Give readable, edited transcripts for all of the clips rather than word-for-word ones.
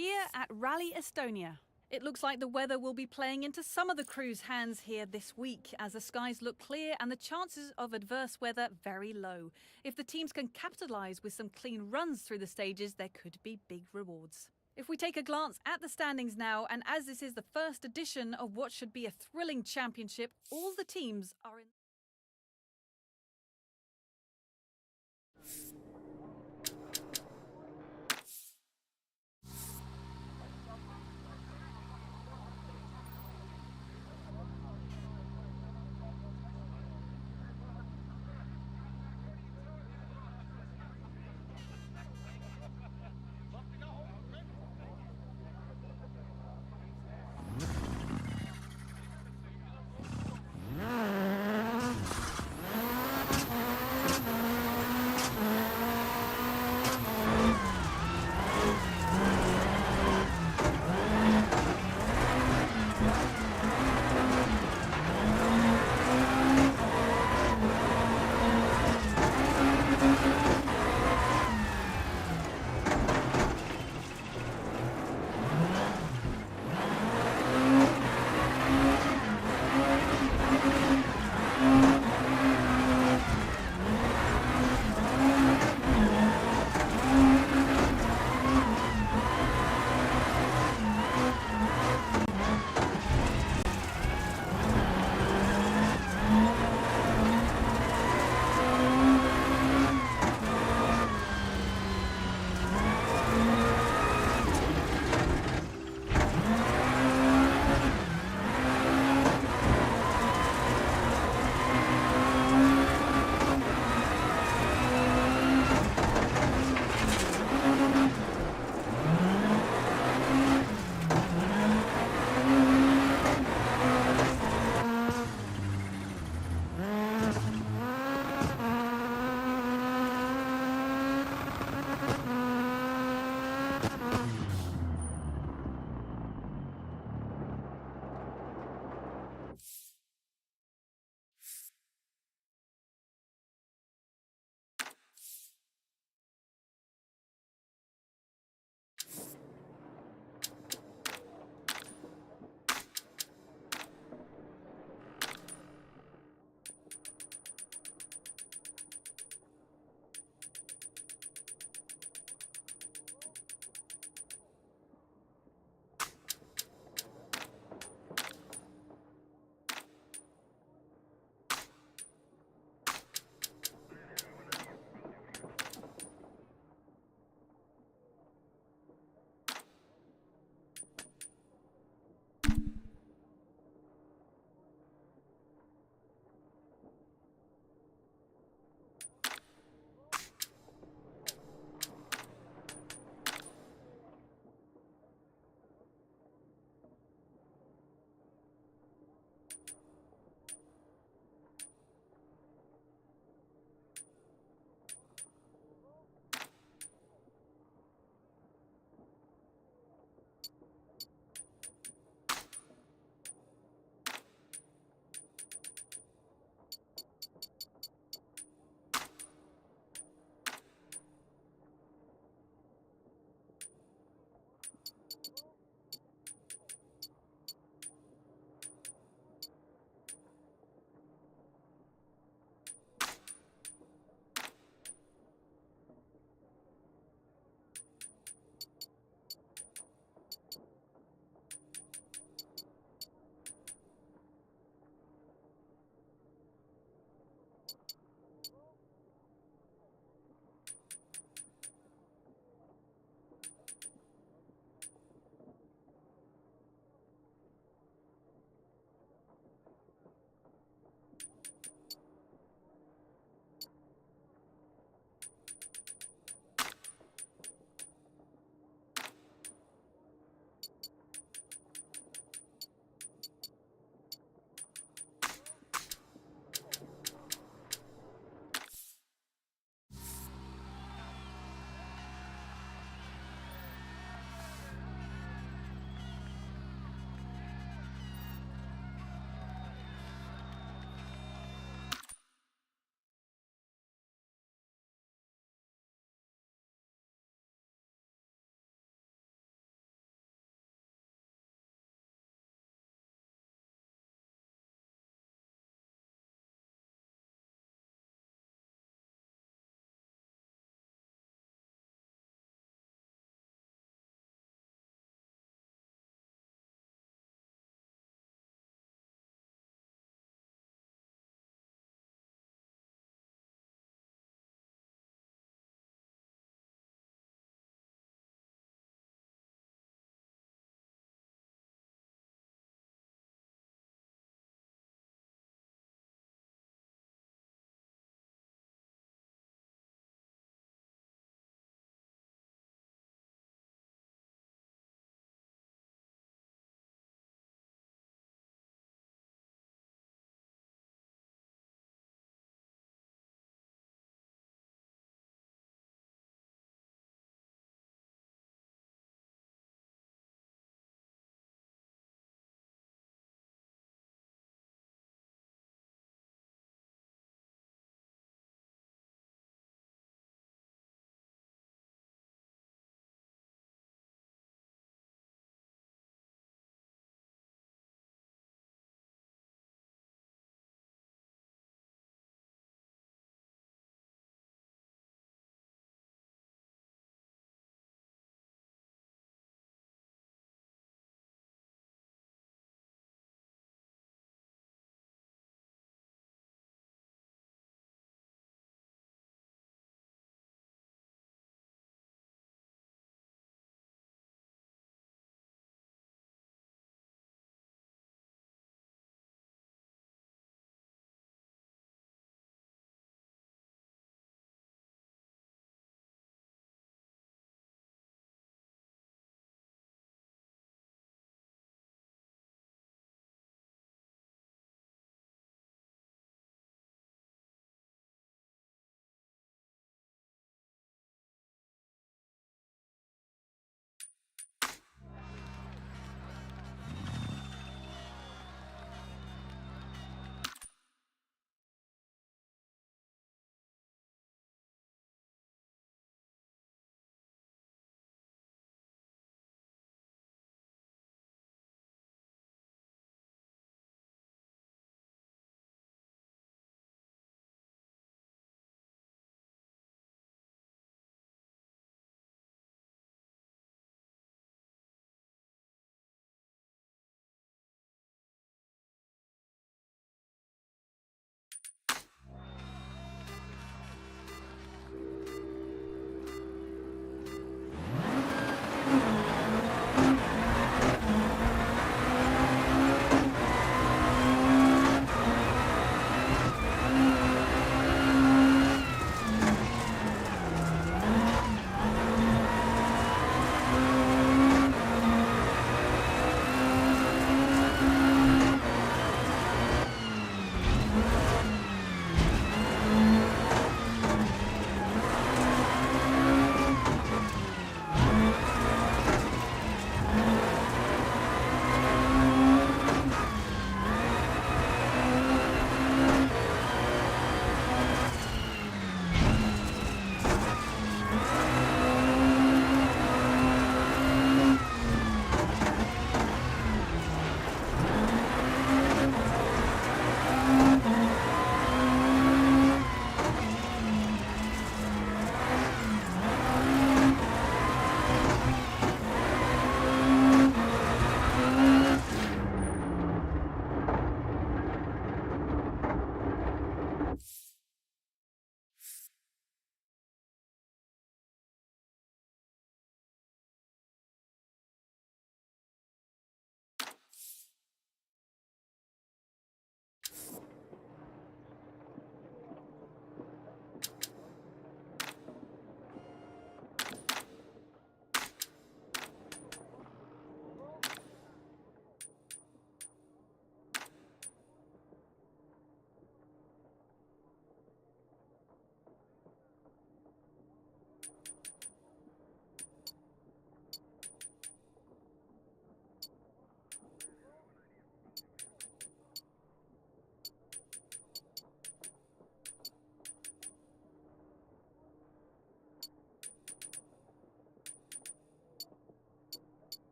here at Rally Estonia. It looks like the weather will be playing into some of the crew's hands here this week, as the skies look clear and the chances of adverse weather very low. If the teams can capitalise with some clean runs through the stages, there could be big rewards. If we take a glance at the standings now, and as this is the first edition of what should be a thrilling championship, all the teams are in...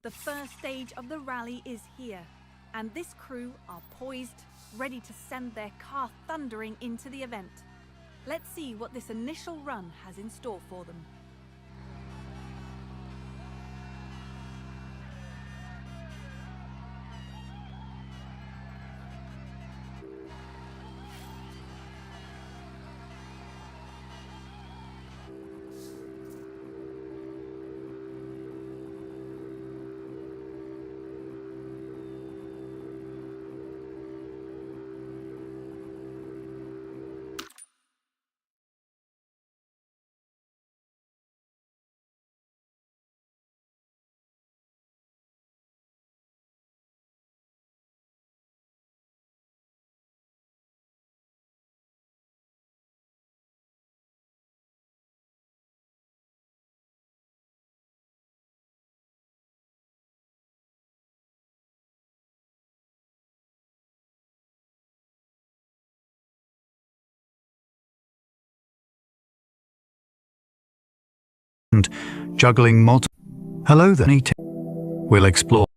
The first stage of the rally is here, and this crew are poised, ready to send their car thundering into the event. Let's see what this initial run has in store for them. And juggling multiple. Hello there. We'll explore.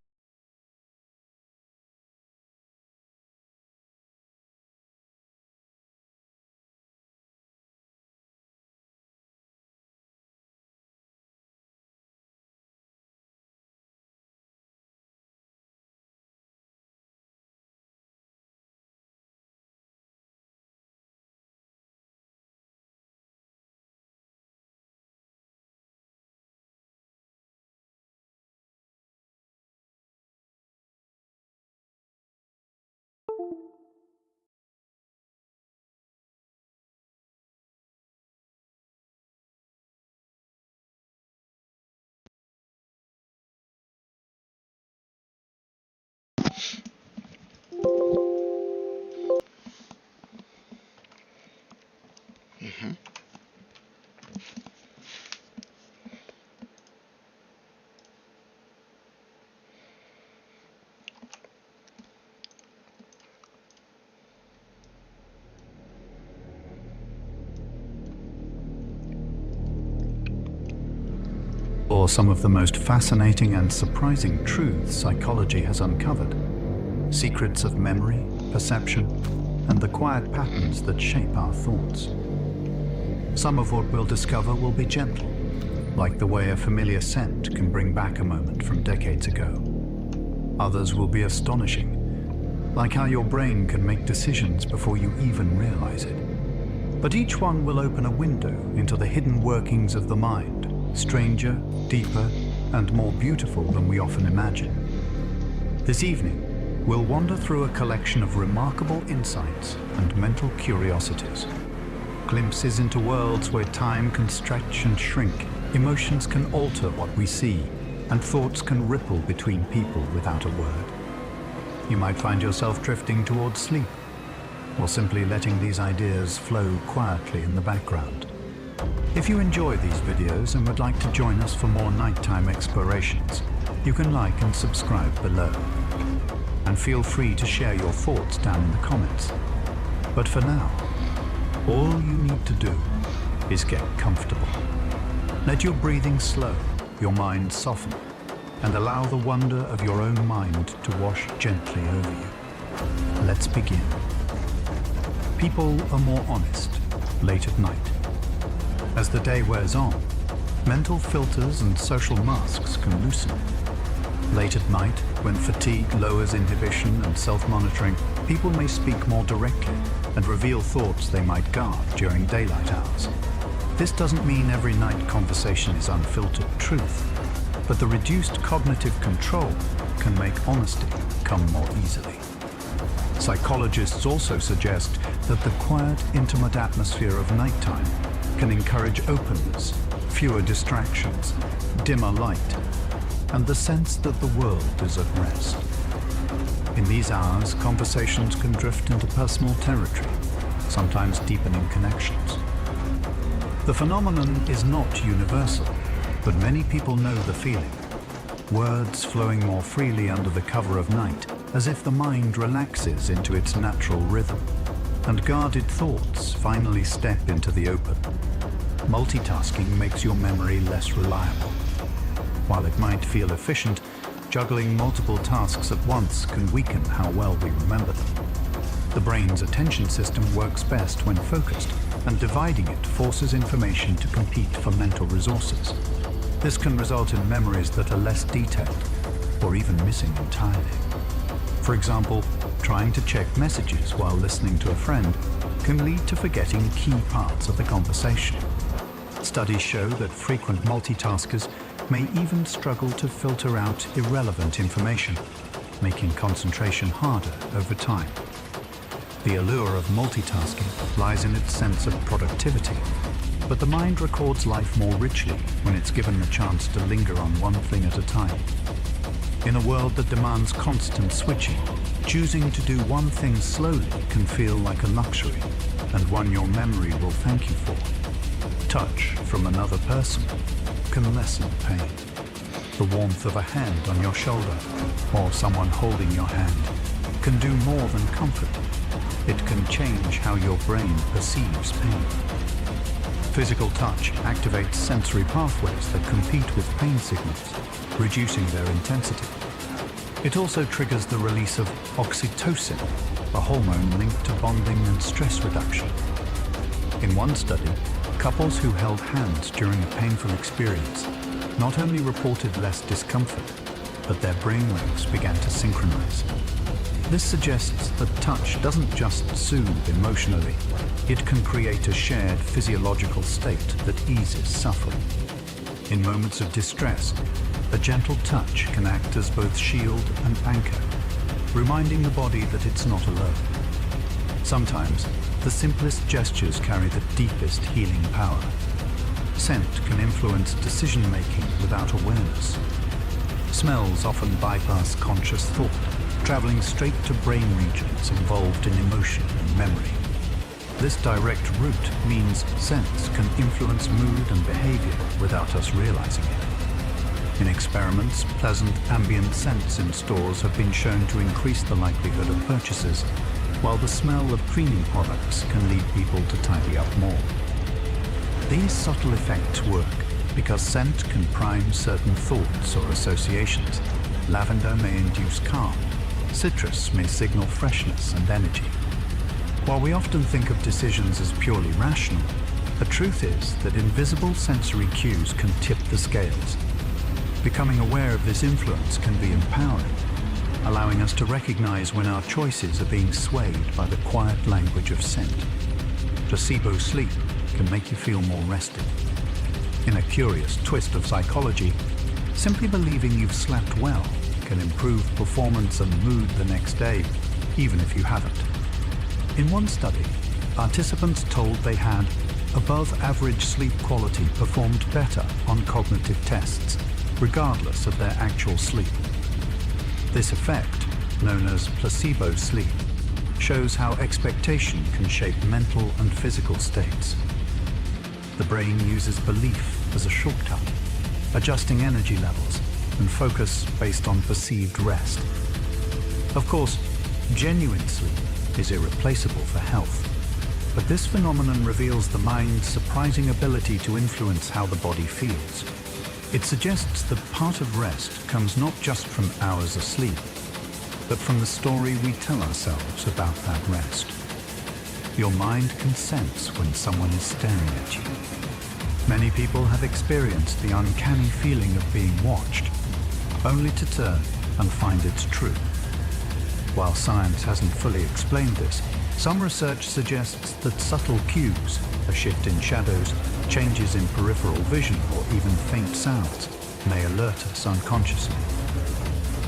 Or some of the most fascinating and surprising truths psychology has uncovered. Secrets of memory, perception, and the quiet patterns that shape our thoughts. Some of what we'll discover will be gentle, like the way a familiar scent can bring back a moment from decades ago. Others will be astonishing, like how your brain can make decisions before you even realize it. But each one will open a window into the hidden workings of the mind, stranger, deeper, and more beautiful than we often imagine. This evening, we'll wander through a collection of remarkable insights and mental curiosities. Glimpses into worlds where time can stretch and shrink, emotions can alter what we see, and thoughts can ripple between people without a word. You might find yourself drifting towards sleep, or simply letting these ideas flow quietly in the background. If you enjoy these videos and would like to join us for more nighttime explorations, you can like and subscribe below. And feel free to share your thoughts down in the comments. But for now, all you need to do is get comfortable. Let your breathing slow, your mind soften, and allow the wonder of your own mind to wash gently over you. Let's begin. People are more honest late at night. As the day wears on, mental filters and social masks can loosen. Late at night, when fatigue lowers inhibition and self-monitoring, people may speak more directly and reveal thoughts they might guard during daylight hours. This doesn't mean every night conversation is unfiltered truth, but the reduced cognitive control can make honesty come more easily. Psychologists also suggest that the quiet, intimate atmosphere of nighttime can encourage openness, fewer distractions, dimmer light, and the sense that the world is at rest. In these hours, conversations can drift into personal territory, sometimes deepening connections. The phenomenon is not universal, but many people know the feeling. Words flowing more freely under the cover of night, as if the mind relaxes into its natural rhythm, and guarded thoughts finally step into the open. Multitasking makes your memory less reliable. While it might feel efficient, juggling multiple tasks at once can weaken how well we remember them. The brain's attention system works best when focused, and dividing it forces information to compete for mental resources. This can result in memories that are less detailed, or even missing entirely. For example, trying to check messages while listening to a friend can lead to forgetting key parts of the conversation. Studies show that frequent multitaskers may even struggle to filter out irrelevant information, making concentration harder over time. The allure of multitasking lies in its sense of productivity, but the mind records life more richly when it's given the chance to linger on one thing at a time. In a world that demands constant switching, choosing to do one thing slowly can feel like a luxury, and one your memory will thank you for. Touch from another person can lessen pain. The warmth of a hand on your shoulder, or someone holding your hand, can do more than comfort. It can change how your brain perceives pain. Physical touch activates sensory pathways that compete with pain signals, reducing their intensity. It also triggers the release of oxytocin, a hormone linked to bonding and stress reduction. In one study, couples who held hands during a painful experience not only reported less discomfort, but their brainwaves began to synchronize. This suggests that touch doesn't just soothe emotionally, it can create a shared physiological state that eases suffering. In moments of distress, a gentle touch can act as both shield and anchor, reminding the body that it's not alone. Sometimes, the simplest gestures carry the deepest healing power. Scent can influence decision-making without awareness. Smells often bypass conscious thought, traveling straight to brain regions involved in emotion and memory. This direct route means scents can influence mood and behavior without us realizing it. In experiments, pleasant ambient scents in stores have been shown to increase the likelihood of purchases, while the smell of cleaning products can lead people to tidy up more. These subtle effects work because scent can prime certain thoughts or associations. Lavender may induce calm. Citrus may signal freshness and energy. While we often think of decisions as purely rational, the truth is that invisible sensory cues can tip the scales. Becoming aware of this influence can be empowering, allowing us to recognize when our choices are being swayed by the quiet language of scent. Placebo sleep can make you feel more rested. In a curious twist of psychology, simply believing you've slept well can improve performance and mood the next day, even if you haven't. In one study, participants told they had above-average sleep quality performed better on cognitive tests, regardless of their actual sleep. This effect, known as placebo sleep, shows how expectation can shape mental and physical states. The brain uses belief as a shortcut, adjusting energy levels and focus based on perceived rest. Of course, genuine sleep is irreplaceable for health, but this phenomenon reveals the mind's surprising ability to influence how the body feels. It suggests that part of rest comes not just from hours of sleep, but from the story we tell ourselves about that rest. Your mind can sense when someone is staring at you. Many people have experienced the uncanny feeling of being watched, only to turn and find it's true. While science hasn't fully explained this, some research suggests that subtle cues, a shift in shadows, changes in peripheral vision, or even faint sounds, may alert us unconsciously.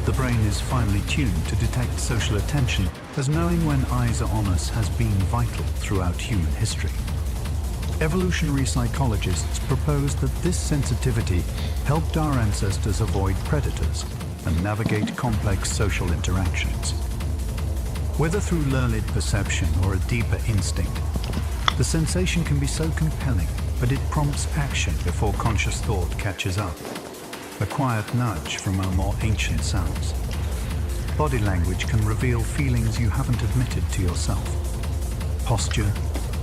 The brain is finely tuned to detect social attention, as knowing when eyes are on us has been vital throughout human history. Evolutionary psychologists propose that this sensitivity helped our ancestors avoid predators and navigate complex social interactions. Whether through learned perception or a deeper instinct, the sensation can be so compelling, but it prompts action before conscious thought catches up. A quiet nudge from our more ancient selves. Body language can reveal feelings you haven't admitted to yourself. Posture,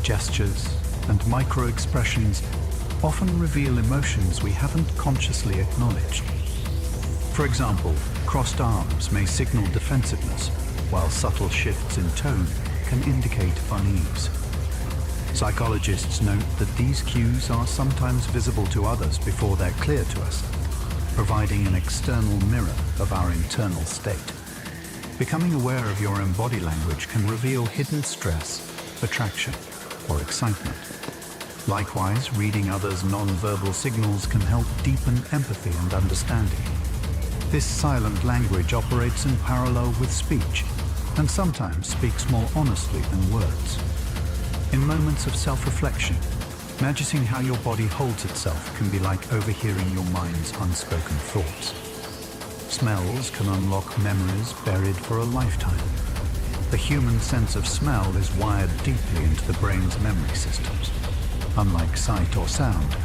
gestures, and micro-expressions often reveal emotions we haven't consciously acknowledged. For example, crossed arms may signal defensiveness, while subtle shifts in tone can indicate unease. Psychologists note that these cues are sometimes visible to others before they're clear to us, providing an external mirror of our internal state. Becoming aware of your own body language can reveal hidden stress, attraction, or excitement. Likewise, reading others' non-verbal signals can help deepen empathy and understanding. This silent language operates in parallel with speech, and sometimes speaks more honestly than words. In moments of self-reflection, noticing how your body holds itself can be like overhearing your mind's unspoken thoughts. Smells can unlock memories buried for a lifetime. The human sense of smell is wired deeply into the brain's memory systems. Unlike sight or sound,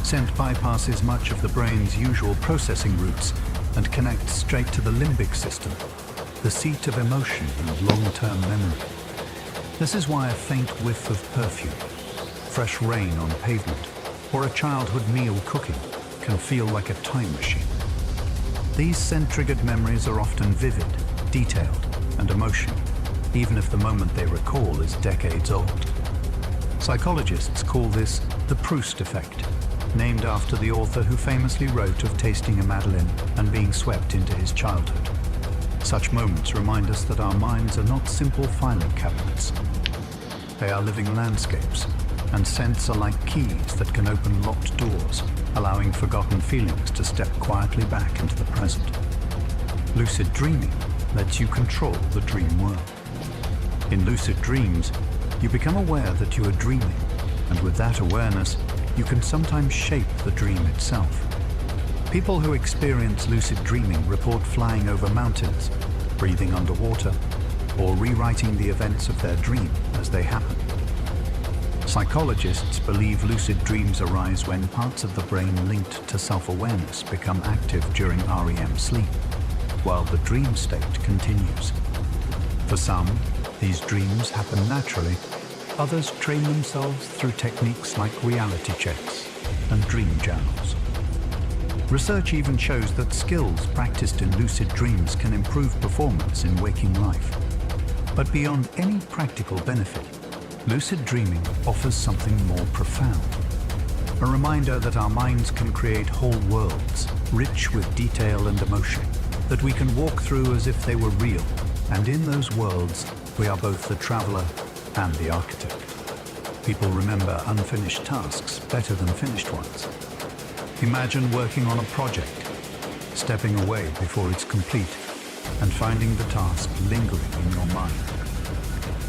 scent bypasses much of the brain's usual processing routes and connects straight to the limbic system, the seat of emotion and long-term memory. This is why a faint whiff of perfume, fresh rain on pavement, or a childhood meal cooking can feel like a time machine. These scent-triggered memories are often vivid, detailed, and emotional, even if the moment they recall is decades old. Psychologists call this the Proust effect, named after the author who famously wrote of tasting a madeleine and being swept into his childhood. Such moments remind us that our minds are not simple filing cabinets. They are living landscapes, and scents are like keys that can open locked doors, allowing forgotten feelings to step quietly back into the present. Lucid dreaming lets you control the dream world. In lucid dreams, you become aware that you are dreaming, and with that awareness, you can sometimes shape the dream itself. People who experience lucid dreaming report flying over mountains, breathing underwater, or rewriting the events of their dream as they happen. Psychologists believe lucid dreams arise when parts of the brain linked to self-awareness become active during REM sleep, while the dream state continues. For some, these dreams happen naturally. Others train themselves through techniques like reality checks and dream journals. Research even shows that skills practiced in lucid dreams can improve performance in waking life. But beyond any practical benefit, lucid dreaming offers something more profound. A reminder that our minds can create whole worlds, rich with detail and emotion, that we can walk through as if they were real. And in those worlds, we are both the traveler and the architect. People remember unfinished tasks better than finished ones. Imagine working on a project, stepping away before it's complete, and finding the task lingering in your mind.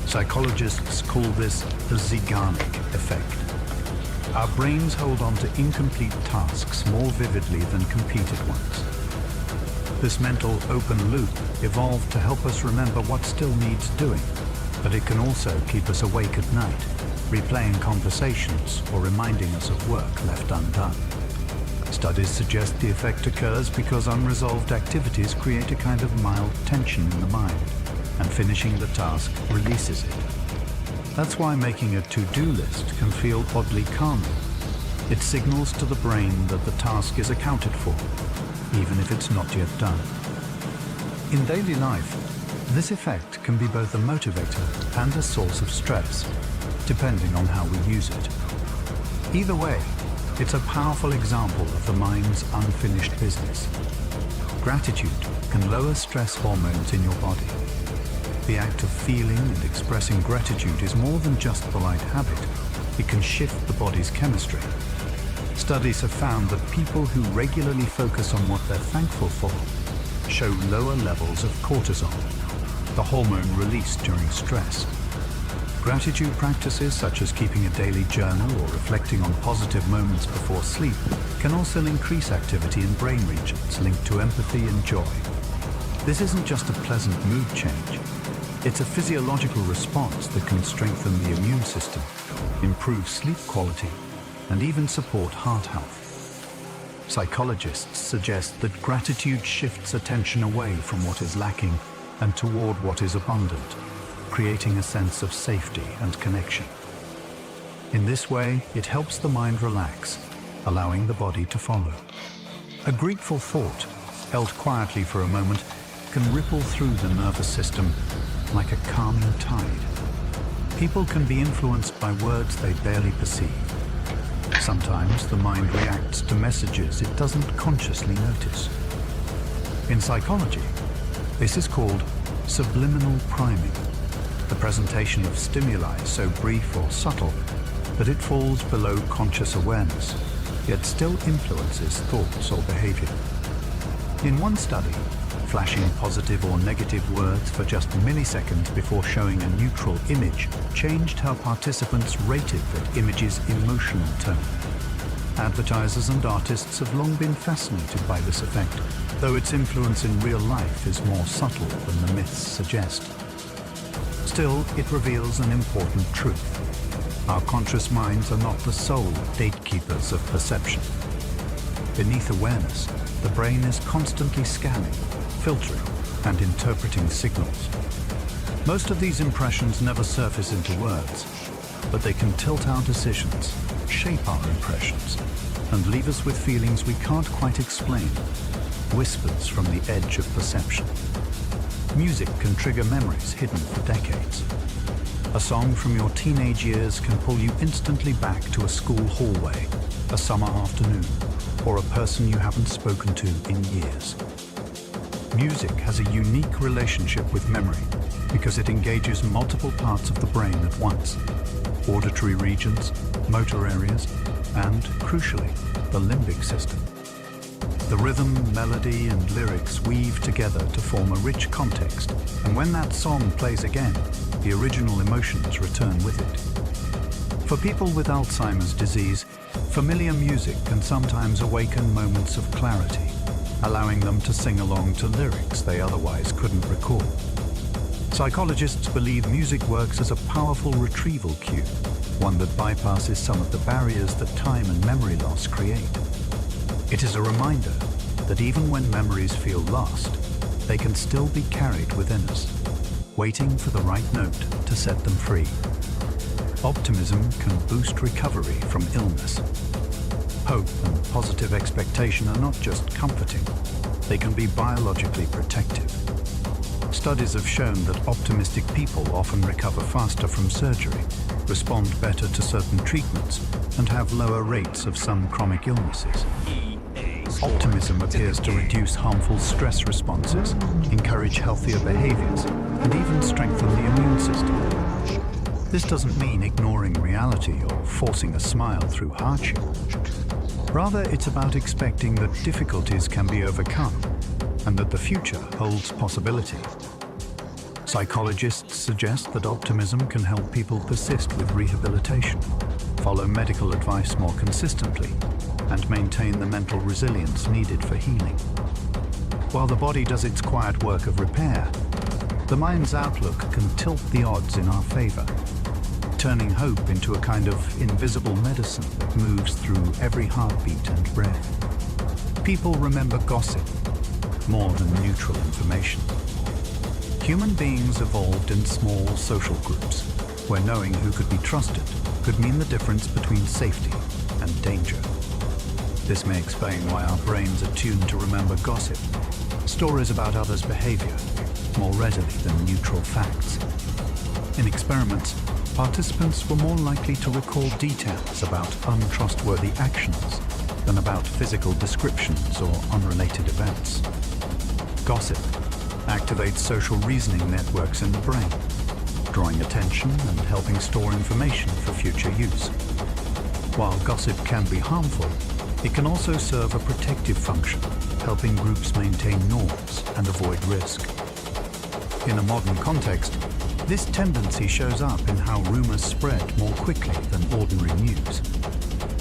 Psychologists call this the Zeigarnik effect. Our brains hold on to incomplete tasks more vividly than completed ones. This mental open loop evolved to help us remember what still needs doing, but it can also keep us awake at night, replaying conversations or reminding us of work left undone. Studies suggest the effect occurs because unresolved activities create a kind of mild tension in the mind, and finishing the task releases it. That's why making a to-do list can feel oddly calming. It signals to the brain that the task is accounted for, even if it's not yet done. In daily life, this effect can be both a motivator and a source of stress, depending on how we use it. Either way, it's a powerful example of the mind's unfinished business. Gratitude can lower stress hormones in your body. The act of feeling and expressing gratitude is more than just polite habit. It can shift the body's chemistry. Studies have found that people who regularly focus on what they're thankful for show lower levels of cortisol, the hormone released during stress. Gratitude practices such as keeping a daily journal or reflecting on positive moments before sleep can also increase activity in brain regions linked to empathy and joy. This isn't just a pleasant mood change. It's a physiological response that can strengthen the immune system, improve sleep quality, and even support heart health. Psychologists suggest that gratitude shifts attention away from what is lacking and toward what is abundant, creating a sense of safety and connection. In this way, it helps the mind relax, allowing the body to follow. A grateful thought held quietly for a moment, can ripple through the nervous system like a calming tide. People can be influenced by words they barely perceive. Sometimes the mind reacts to messages it doesn't consciously notice. In psychology, this is called subliminal priming, the presentation of stimuli so brief or subtle that it falls below conscious awareness, yet still influences thoughts or behavior. In one study, flashing positive or negative words for just milliseconds before showing a neutral image changed how participants rated that image's emotional tone. Advertisers and artists have long been fascinated by this effect, though its influence in real life is more subtle than the myths suggest. Still, it reveals an important truth. Our conscious minds are not the sole gatekeepers of perception. Beneath awareness, the brain is constantly scanning, filtering, and interpreting signals. Most of these impressions never surface into words, but they can tilt our decisions, shape our impressions, and leave us with feelings we can't quite explain, whispers from the edge of perception. Music can trigger memories hidden for decades. A song from your teenage years can pull you instantly back to a school hallway, a summer afternoon, or a person you haven't spoken to in years. Music has a unique relationship with memory because it engages multiple parts of the brain at once: auditory regions, motor areas, and, crucially, the limbic system. The rhythm, melody, and lyrics weave together to form a rich context, and when that song plays again, the original emotions return with it. For people with Alzheimer's disease, familiar music can sometimes awaken moments of clarity, allowing them to sing along to lyrics they otherwise couldn't recall. Psychologists believe music works as a powerful retrieval cue, one that bypasses some of the barriers that time and memory loss create. It is a reminder that even when memories feel lost, they can still be carried within us, waiting for the right note to set them free. Optimism can boost recovery from illness. Hope and positive expectation are not just comforting, they can be biologically protective. Studies have shown that optimistic people often recover faster from surgery, respond better to certain treatments, and have lower rates of some chronic illnesses. Optimism appears to reduce harmful stress responses, encourage healthier behaviors, and even strengthen the immune system. This doesn't mean ignoring reality or forcing a smile through hardship. Rather, it's about expecting that difficulties can be overcome and that the future holds possibility. Psychologists suggest that optimism can help people persist with rehabilitation, follow medical advice more consistently, and maintain the mental resilience needed for healing. While the body does its quiet work of repair, the mind's outlook can tilt the odds in our favor, turning hope into a kind of invisible medicine that moves through every heartbeat and breath. People remember gossip more than neutral information. Human beings evolved in small social groups, where knowing who could be trusted could mean the difference between safety and danger. This may explain why our brains are tuned to remember gossip, stories about others' behavior, more readily than neutral facts. In experiments, participants were more likely to recall details about untrustworthy actions than about physical descriptions or unrelated events. Gossip activates social reasoning networks in the brain, drawing attention and helping store information for future use. While gossip can be harmful, it can also serve a protective function, helping groups maintain norms and avoid risk. In a modern context, this tendency shows up in how rumors spread more quickly than ordinary news.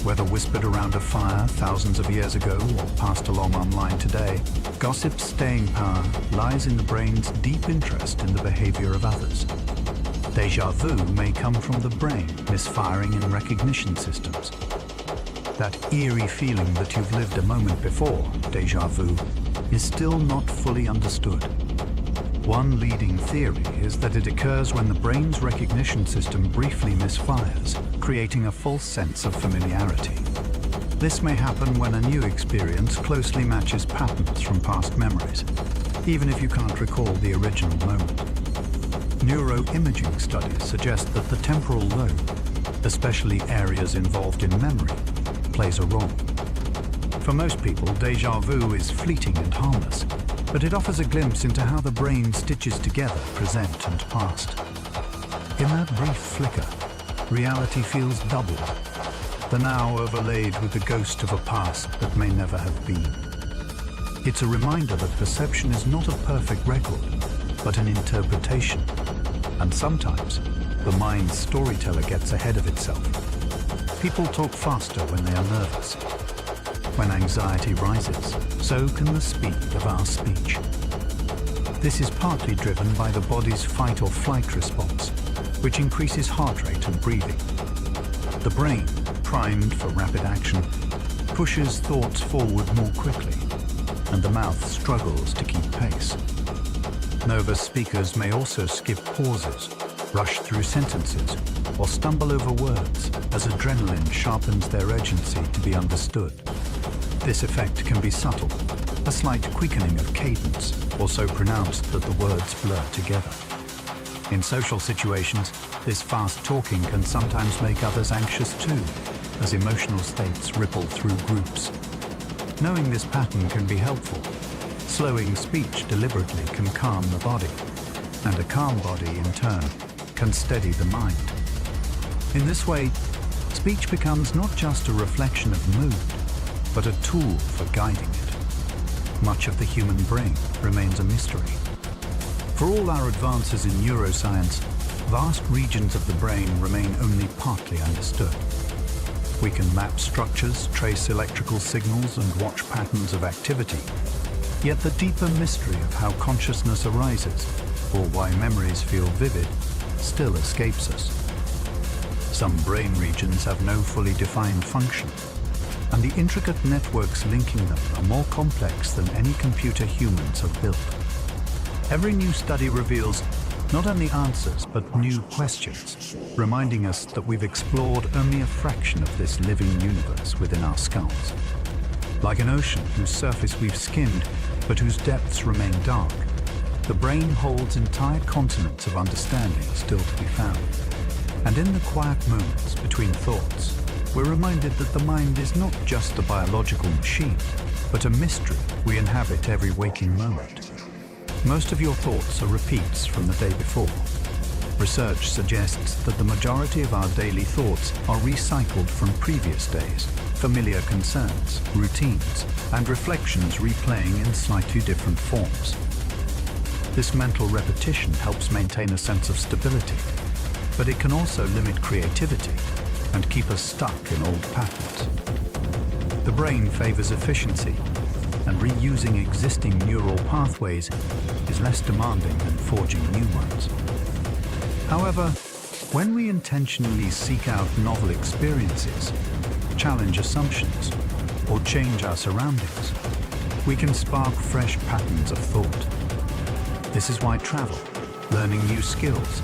Whether whispered around a fire thousands of years ago or passed along online today, gossip's staying power lies in the brain's deep interest in the behavior of others. Déjà vu may come from the brain misfiring in recognition systems. That eerie feeling that you've lived a moment before, déjà vu, is still not fully understood. One leading theory is that it occurs when the brain's recognition system briefly misfires, creating a false sense of familiarity. This may happen when a new experience closely matches patterns from past memories, even if you can't recall the original moment. Neuroimaging studies suggest that the temporal lobe, especially areas involved in memory, plays a role. For most people, déjà vu is fleeting and harmless, but it offers a glimpse into how the brain stitches together present and past. In that brief flicker, reality feels doubled, the now overlaid with the ghost of a past that may never have been. It's a reminder that perception is not a perfect record, but an interpretation. And sometimes, the mind's storyteller gets ahead of itself. People talk faster when they are nervous. When anxiety rises, so can the speed of our speech. This is partly driven by the body's fight or flight response, which increases heart rate and breathing. The brain, primed for rapid action, pushes thoughts forward more quickly, and the mouth struggles to keep pace. Nervous speakers may also skip pauses, rush through sentences, or stumble over words as adrenaline sharpens their urgency to be understood. This effect can be subtle, a slight quickening of cadence, or so pronounced that the words blur together. In social situations, this fast talking can sometimes make others anxious too, as emotional states ripple through groups. Knowing this pattern can be helpful. Slowing speech deliberately can calm the body, and a calm body, in turn, can steady the mind. In this way, speech becomes not just a reflection of mood, but a tool for guiding it. Much of the human brain remains a mystery. For all our advances in neuroscience, vast regions of the brain remain only partly understood. We can map structures, trace electrical signals, and watch patterns of activity. Yet the deeper mystery of how consciousness arises, or why memories feel vivid, still escapes us. Some brain regions have no fully defined function, and the intricate networks linking them are more complex than any computer humans have built. Every new study reveals not only answers, but new questions, reminding us that we've explored only a fraction of this living universe within our skulls. Like an ocean whose surface we've skimmed, but whose depths remain dark, the brain holds entire continents of understanding still to be found. And in the quiet moments between thoughts, we're reminded that the mind is not just a biological machine, but a mystery we inhabit every waking moment. Most of your thoughts are repeats from the day before. Research suggests that the majority of our daily thoughts are recycled from previous days, familiar concerns, routines, and reflections replaying in slightly different forms. This mental repetition helps maintain a sense of stability, but it can also limit creativity and keep us stuck in old patterns. The brain favors efficiency, and reusing existing neural pathways is less demanding than forging new ones. However, when we intentionally seek out novel experiences, challenge assumptions, or change our surroundings, we can spark fresh patterns of thought. This is why travel, learning new skills,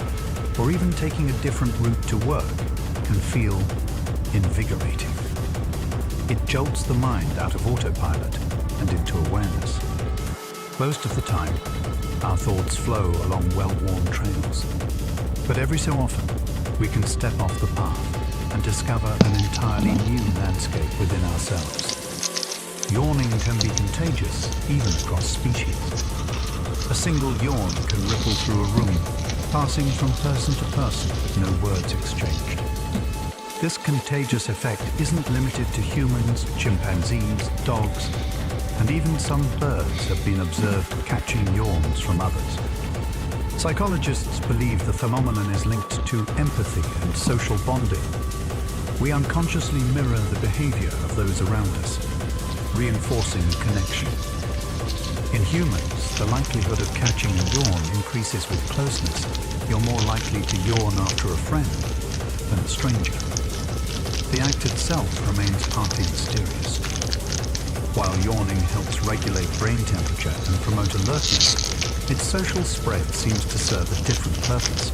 or even taking a different route to work can feel invigorating. It jolts the mind out of autopilot and into awareness. Most of the time, our thoughts flow along well-worn trails. But every so often, we can step off the path and discover an entirely new landscape within ourselves. Yawning can be contagious, even across species. A single yawn can ripple through a room, passing from person to person with no words exchanged. This contagious effect isn't limited to humans, chimpanzees, dogs, and even some birds have been observed catching yawns from others. Psychologists believe the phenomenon is linked to empathy and social bonding. We unconsciously mirror the behavior of those around us, reinforcing connection. In humans, the likelihood of catching a yawn increases with closeness. You're more likely to yawn after a friend than a stranger. The act itself remains partly mysterious. While yawning helps regulate brain temperature and promote alertness, its social spread seems to serve a different purpose,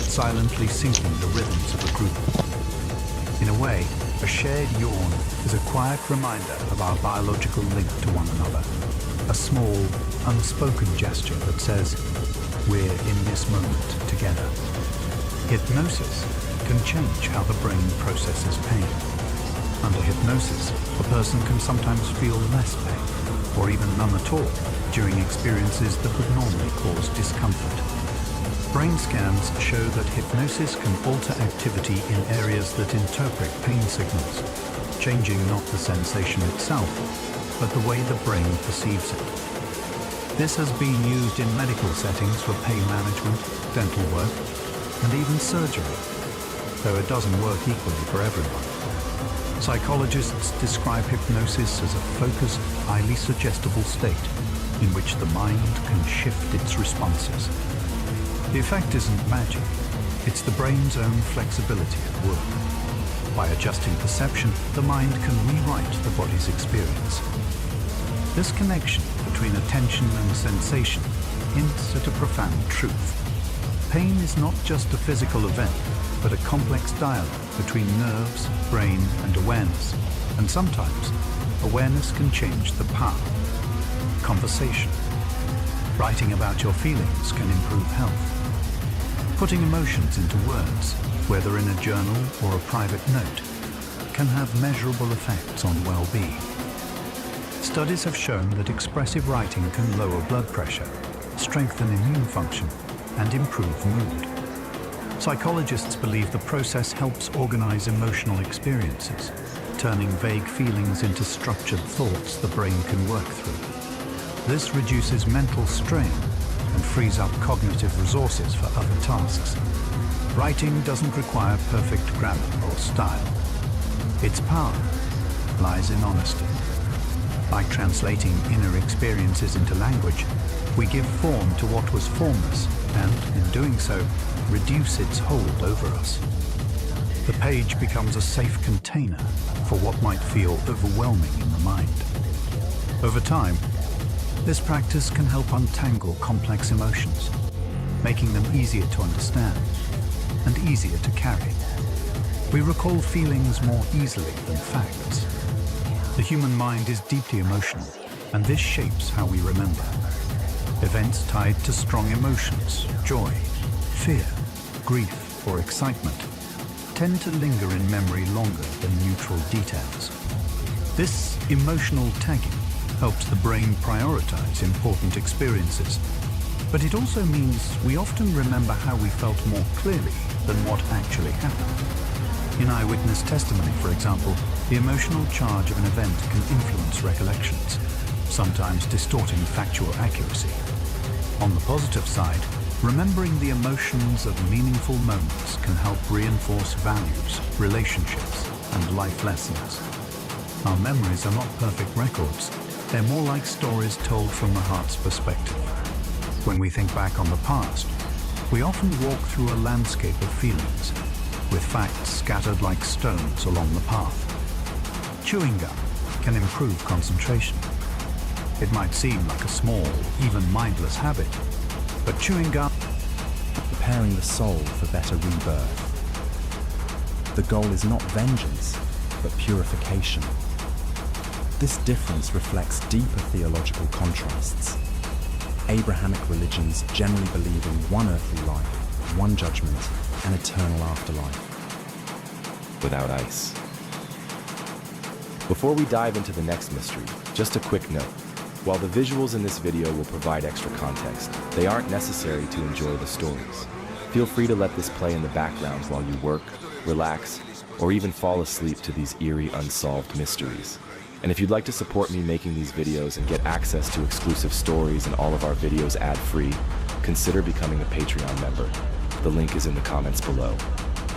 silently syncing the rhythms of a group. In a way, a shared yawn is a quiet reminder of our biological link to one another. A small, unspoken gesture that says, we're in this moment together. Hypnosis can change how the brain processes pain. Under hypnosis, a person can sometimes feel less pain, or even none at all, during experiences that would normally cause discomfort. Brain scans show that hypnosis can alter activity in areas that interpret pain signals, changing not the sensation itself, but the way the brain perceives it. This has been used in medical settings for pain management, dental work, and even surgery, though it doesn't work equally for everyone. Psychologists describe hypnosis as a focused, highly suggestible state in which the mind can shift its responses. The effect isn't magic, it's the brain's own flexibility at work. By adjusting perception, the mind can rewrite the body's experience. This connection between attention and sensation hints at a profound truth. Pain is not just a physical event, but a complex dialogue between nerves, brain, and awareness. And sometimes, awareness can change the path. Conversation. Writing about your feelings can improve health. Putting emotions into words, whether in a journal or a private note, can have measurable effects on well-being. Studies have shown that expressive writing can lower blood pressure, strengthen immune function, and improve mood. Psychologists believe the process helps organize emotional experiences, turning vague feelings into structured thoughts the brain can work through. This reduces mental strain and frees up cognitive resources for other tasks. Writing doesn't require perfect grammar or style. Its power lies in honesty. By translating inner experiences into language, we give form to what was formless and, in doing so, reduce its hold over us. The page becomes a safe container for what might feel overwhelming in the mind. Over time, this practice can help untangle complex emotions, making them easier to understand and easier to carry. We recall feelings more easily than facts. The human mind is deeply emotional, and this shapes how we remember. Events tied to strong emotions, joy, fear, grief, or excitement, tend to linger in memory longer than neutral details. This emotional tagging helps the brain prioritize important experiences, but it also means we often remember how we felt more clearly than what actually happened. In eyewitness testimony, for example, the emotional charge of an event can influence recollections, sometimes distorting factual accuracy. On the positive side, remembering the emotions of meaningful moments can help reinforce values, relationships, and life lessons. Our memories are not perfect records. They're more like stories told from the heart's perspective. When we think back on the past, we often walk through a landscape of feelings, with facts scattered like stones along the path. Chewing gum can improve concentration. It might seem like a small, even mindless habit, but chewing gum... Preparing the soul for better rebirth. The goal is not vengeance, but purification. This difference reflects deeper theological contrasts. Abrahamic religions generally believe in one earthly life, one judgment, and eternal afterlife. Without ice. Before we dive into the next mystery, just a quick note. While the visuals in this video will provide extra context, they aren't necessary to enjoy the stories. Feel free to let this play in the background while you work, relax, or even fall asleep to these eerie unsolved mysteries. And if you'd like to support me making these videos and get access to exclusive stories and all of our videos ad-free, consider becoming a Patreon member. The link is in the comments below.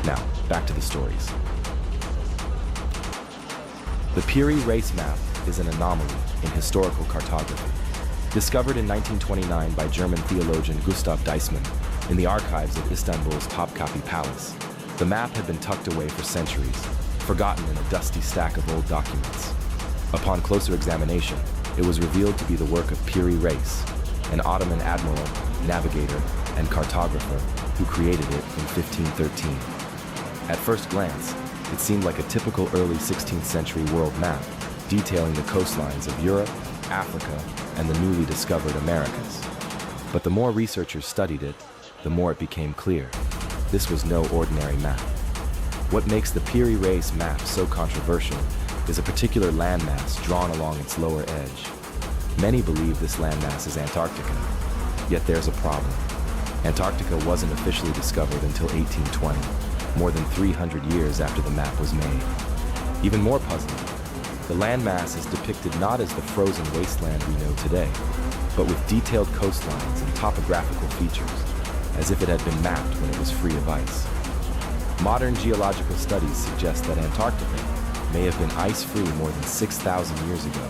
Now, back to the stories. The Piri race map is an anomaly in historical cartography. Discovered in 1929 by German theologian Gustav Deissmann in the archives of Istanbul's Topkapi Palace, the map had been tucked away for centuries, forgotten in a dusty stack of old documents. Upon closer examination, it was revealed to be the work of Piri Reis, an Ottoman admiral, navigator, and cartographer who created it in 1513. At first glance, It seemed like a typical early 16th century world map, detailing the coastlines of Europe, Africa, and the newly discovered Americas. But the more researchers studied it, the more it became clear. This was no ordinary map. What makes the Piri Reis map so controversial is a particular landmass drawn along its lower edge. Many believe this landmass is Antarctica, yet there's a problem. Antarctica wasn't officially discovered until 1820, more than 300 years after the map was made. Even more puzzling, the landmass is depicted not as the frozen wasteland we know today, but with detailed coastlines and topographical features, as if it had been mapped when it was free of ice. Modern geological studies suggest that Antarctica may have been ice-free more than 6,000 years ago,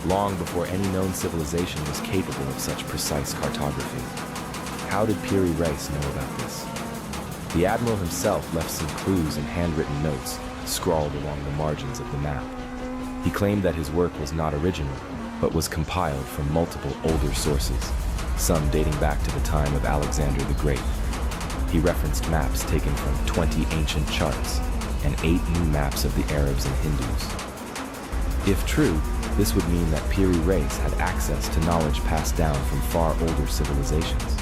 long before any known civilization was capable of such precise cartography. How did Piri Reis know about this? The admiral himself left some clues in handwritten notes scrawled along the margins of the map. He claimed that his work was not original, but was compiled from multiple older sources, some dating back to the time of Alexander the Great. He referenced maps taken from 20 ancient charts and 8 new maps of the Arabs and Hindus. If true, this would mean that Piri Reis had access to knowledge passed down from far older civilizations,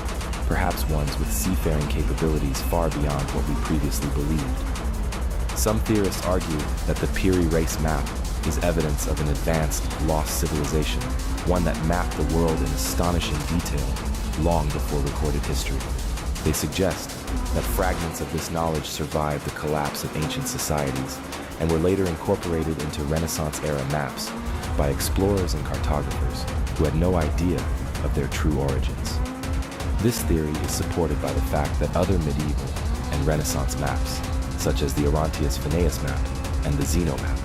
perhaps ones with seafaring capabilities far beyond what we previously believed. Some theorists argue that the Piri Reis map is evidence of an advanced, lost civilization, one that mapped the world in astonishing detail long before recorded history. They suggest that fragments of this knowledge survived the collapse of ancient societies and were later incorporated into Renaissance-era maps by explorers and cartographers who had no idea of their true origins. This theory is supported by the fact that other medieval and Renaissance maps, such as the Orontius Phineas map and the Zeno map,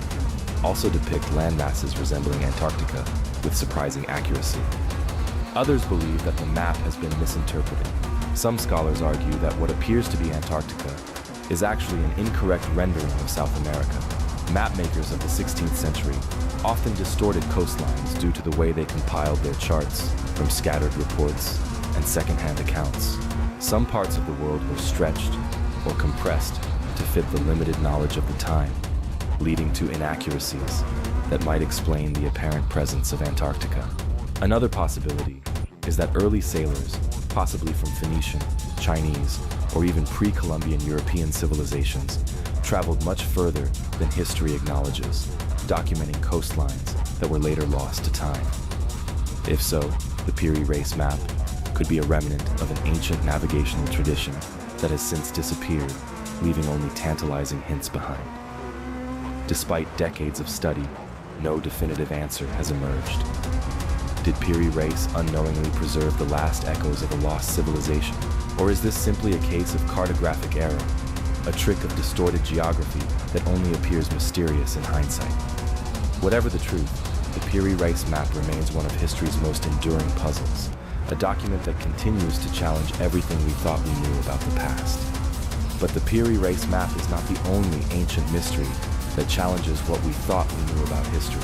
also depict landmasses resembling Antarctica with surprising accuracy. Others believe that the map has been misinterpreted. Some scholars argue that what appears to be Antarctica is actually an incorrect rendering of South America. Mapmakers of the 16th century often distorted coastlines due to the way they compiled their charts from scattered reports and second-hand accounts. Some parts of the world were stretched or compressed to fit the limited knowledge of the time, leading to inaccuracies that might explain the apparent presence of Antarctica. Another possibility is that early sailors, possibly from Phoenician, Chinese, or even pre-Columbian European civilizations, traveled much further than history acknowledges, documenting coastlines that were later lost to time. If so, the Piri Reis map could be a remnant of an ancient navigational tradition that has since disappeared, leaving only tantalizing hints behind. Despite decades of study, no definitive answer has emerged. Did Piri Reis unknowingly preserve the last echoes of a lost civilization? Or is this simply a case of cartographic error, a trick of distorted geography that only appears mysterious in hindsight? Whatever the truth, the Piri Reis map remains one of history's most enduring puzzles, a document that continues to challenge everything we thought we knew about the past. But the Piri Reis map is not the only ancient mystery that challenges what we thought we knew about history.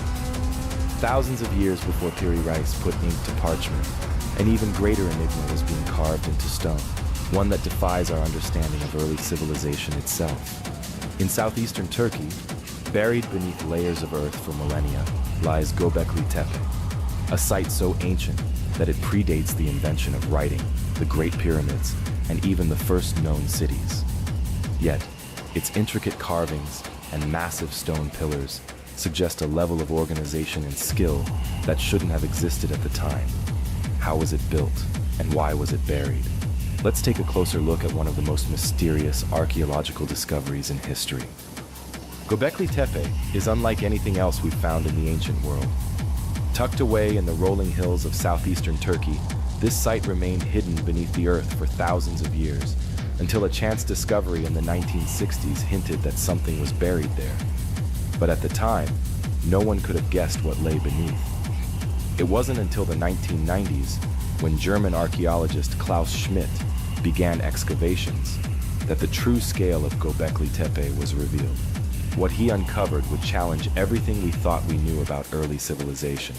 Thousands of years before Piri Reis put ink to parchment, an even greater enigma was being carved into stone, one that defies our understanding of early civilization itself. In southeastern Turkey, buried beneath layers of earth for millennia, lies Göbekli Tepe, a site so ancient that it predates the invention of writing, the Great Pyramids, and even the first known cities. Yet, its intricate carvings and massive stone pillars suggest a level of organization and skill that shouldn't have existed at the time. How was it built, and why was it buried? Let's take a closer look at one of the most mysterious archaeological discoveries in history. Göbekli Tepe is unlike anything else we've found in the ancient world. Tucked away in the rolling hills of southeastern Turkey, this site remained hidden beneath the earth for thousands of years, until a chance discovery in the 1960s hinted that something was buried there. But at the time, no one could have guessed what lay beneath. It wasn't until the 1990s, when German archaeologist Klaus Schmidt began excavations, that the true scale of Göbekli Tepe was revealed. What he uncovered would challenge everything we thought we knew about early civilization.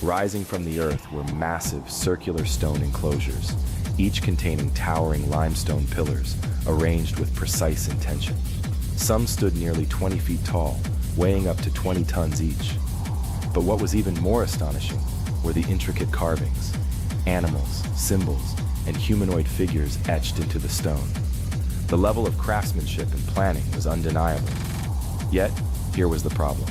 Rising from the earth were massive circular stone enclosures, each containing towering limestone pillars arranged with precise intention. Some stood nearly 20 feet tall, weighing up to 20 tons each. But what was even more astonishing were the intricate carvings, animals, symbols, and humanoid figures etched into the stone. The level of craftsmanship and planning was undeniable. Yet, here was the problem.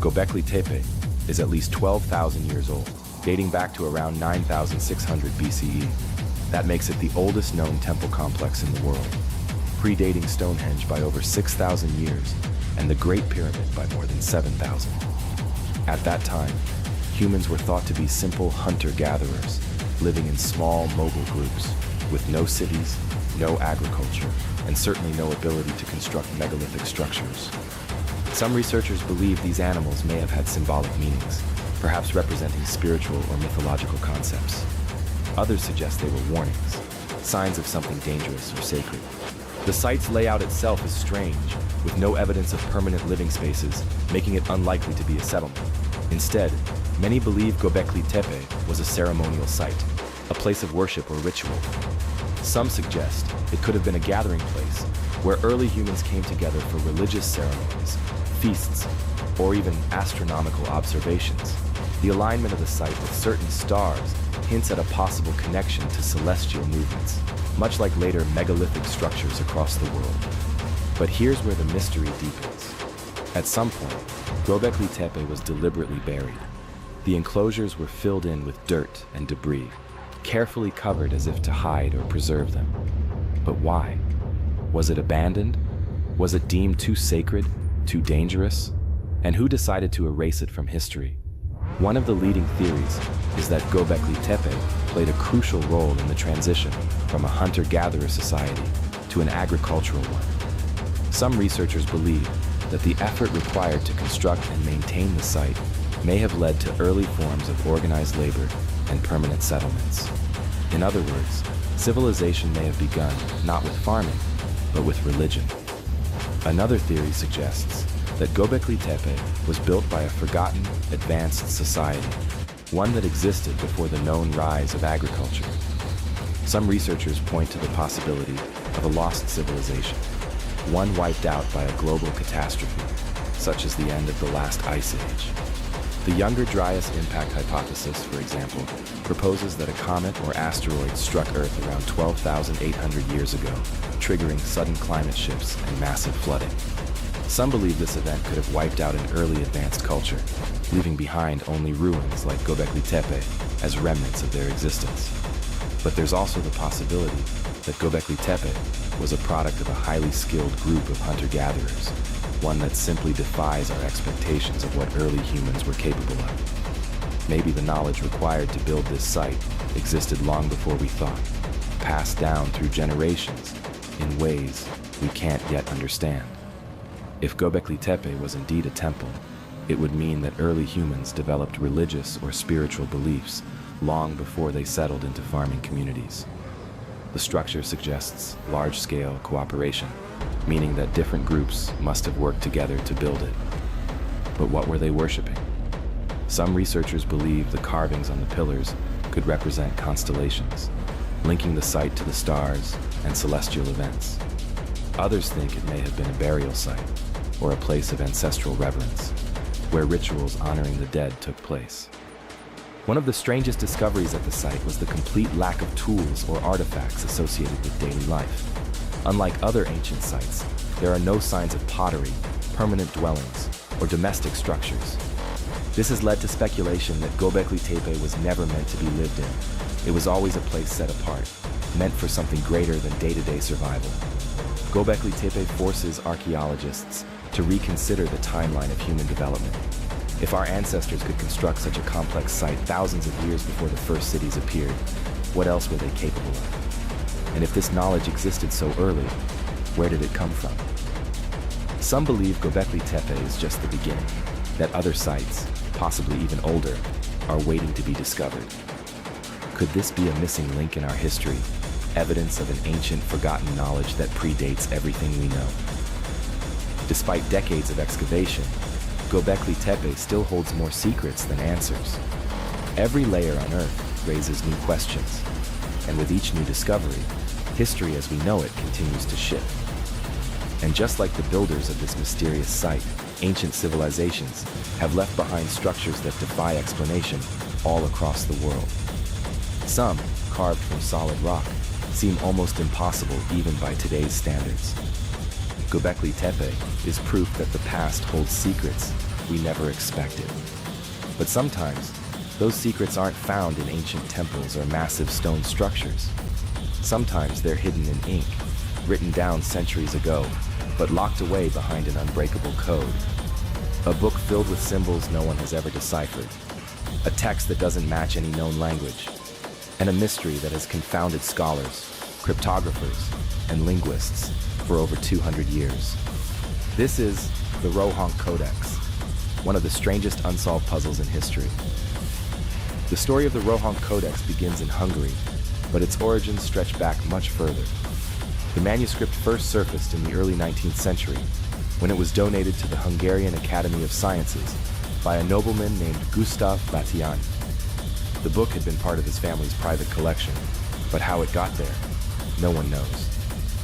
Göbekli Tepe is at least 12,000 years old, dating back to around 9,600 BCE. That makes it the oldest known temple complex in the world, predating Stonehenge by over 6,000 years and the Great Pyramid by more than 7,000. At that time, humans were thought to be simple hunter-gatherers, living in small, mobile groups, with no cities, no agriculture, and certainly no ability to construct megalithic structures. Some researchers believe these animals may have had symbolic meanings, perhaps representing spiritual or mythological concepts. Others suggest they were warnings, signs of something dangerous or sacred. The site's layout itself is strange, with no evidence of permanent living spaces, making it unlikely to be a settlement. Instead, many believe Göbekli Tepe was a ceremonial site, a place of worship or ritual. Some suggest it could have been a gathering place where early humans came together for religious ceremonies, feasts, or even astronomical observations. The alignment of the site with certain stars hints at a possible connection to celestial movements, much like later megalithic structures across the world. But here's where the mystery deepens. At some point, Göbekli Tepe was deliberately buried. The enclosures were filled in with dirt and debris, carefully covered as if to hide or preserve them. But why? Was it abandoned? Was it deemed too sacred, too dangerous? And who decided to erase it from history? One of the leading theories is that Göbekli Tepe played a crucial role in the transition from a hunter-gatherer society to an agricultural one. Some researchers believe that the effort required to construct and maintain the site may have led to early forms of organized labor and permanent settlements. In other words, civilization may have begun not with farming, but with religion. Another theory suggests that Göbekli Tepe was built by a forgotten, advanced society, one that existed before the known rise of agriculture. Some researchers point to the possibility of a lost civilization, one wiped out by a global catastrophe, such as the end of the last ice age. The Younger Dryas impact hypothesis, for example, proposes that a comet or asteroid struck Earth around 12,800 years ago, triggering sudden climate shifts and massive flooding. Some believe this event could have wiped out an early advanced culture, leaving behind only ruins like Göbekli Tepe as remnants of their existence. But there's also the possibility that Göbekli Tepe was a product of a highly skilled group of hunter-gatherers, one that simply defies our expectations of what early humans were capable of. Maybe the knowledge required to build this site existed long before we thought, passed down through generations in ways we can't yet understand. If Göbekli Tepe was indeed a temple, it would mean that early humans developed religious or spiritual beliefs long before they settled into farming communities. The structure suggests large-scale cooperation, meaning that different groups must have worked together to build it. But what were they worshiping? Some researchers believe the carvings on the pillars could represent constellations, linking the site to the stars and celestial events. Others think it may have been a burial site, or a place of ancestral reverence, where rituals honoring the dead took place. One of the strangest discoveries at the site was the complete lack of tools or artifacts associated with daily life. Unlike other ancient sites, there are no signs of pottery, permanent dwellings, or domestic structures. This has led to speculation that Göbekli Tepe was never meant to be lived in. It was always a place set apart, meant for something greater than day-to-day survival. Göbekli Tepe forces archaeologists to reconsider the timeline of human development. If our ancestors could construct such a complex site thousands of years before the first cities appeared, what else were they capable of? And if this knowledge existed so early, where did it come from? Some believe Göbekli Tepe is just the beginning, that other sites, possibly even older, are waiting to be discovered. Could this be a missing link in our history, evidence of an ancient forgotten knowledge that predates everything we know? Despite decades of excavation, Göbekli Tepe still holds more secrets than answers. Every layer on Earth raises new questions, and with each new discovery, history as we know it continues to shift. And just like the builders of this mysterious site, ancient civilizations have left behind structures that defy explanation all across the world. Some, carved from solid rock, seem almost impossible even by today's standards. Göbekli Tepe is proof that the past holds secrets we never expected. But sometimes, those secrets aren't found in ancient temples or massive stone structures. Sometimes they're hidden in ink, written down centuries ago, but locked away behind an unbreakable code. A book filled with symbols no one has ever deciphered. A text that doesn't match any known language. And a mystery that has confounded scholars, cryptographers, and linguists for over 200 years. This is the Rohank Codex, one of the strangest unsolved puzzles in history. The story of the Rohank Codex begins in Hungary, but its origins stretch back much further. The manuscript first surfaced in the early 19th century, when it was donated to the Hungarian Academy of Sciences by a nobleman named Gustav Batthyány. The book had been part of his family's private collection, but how it got there, no one knows.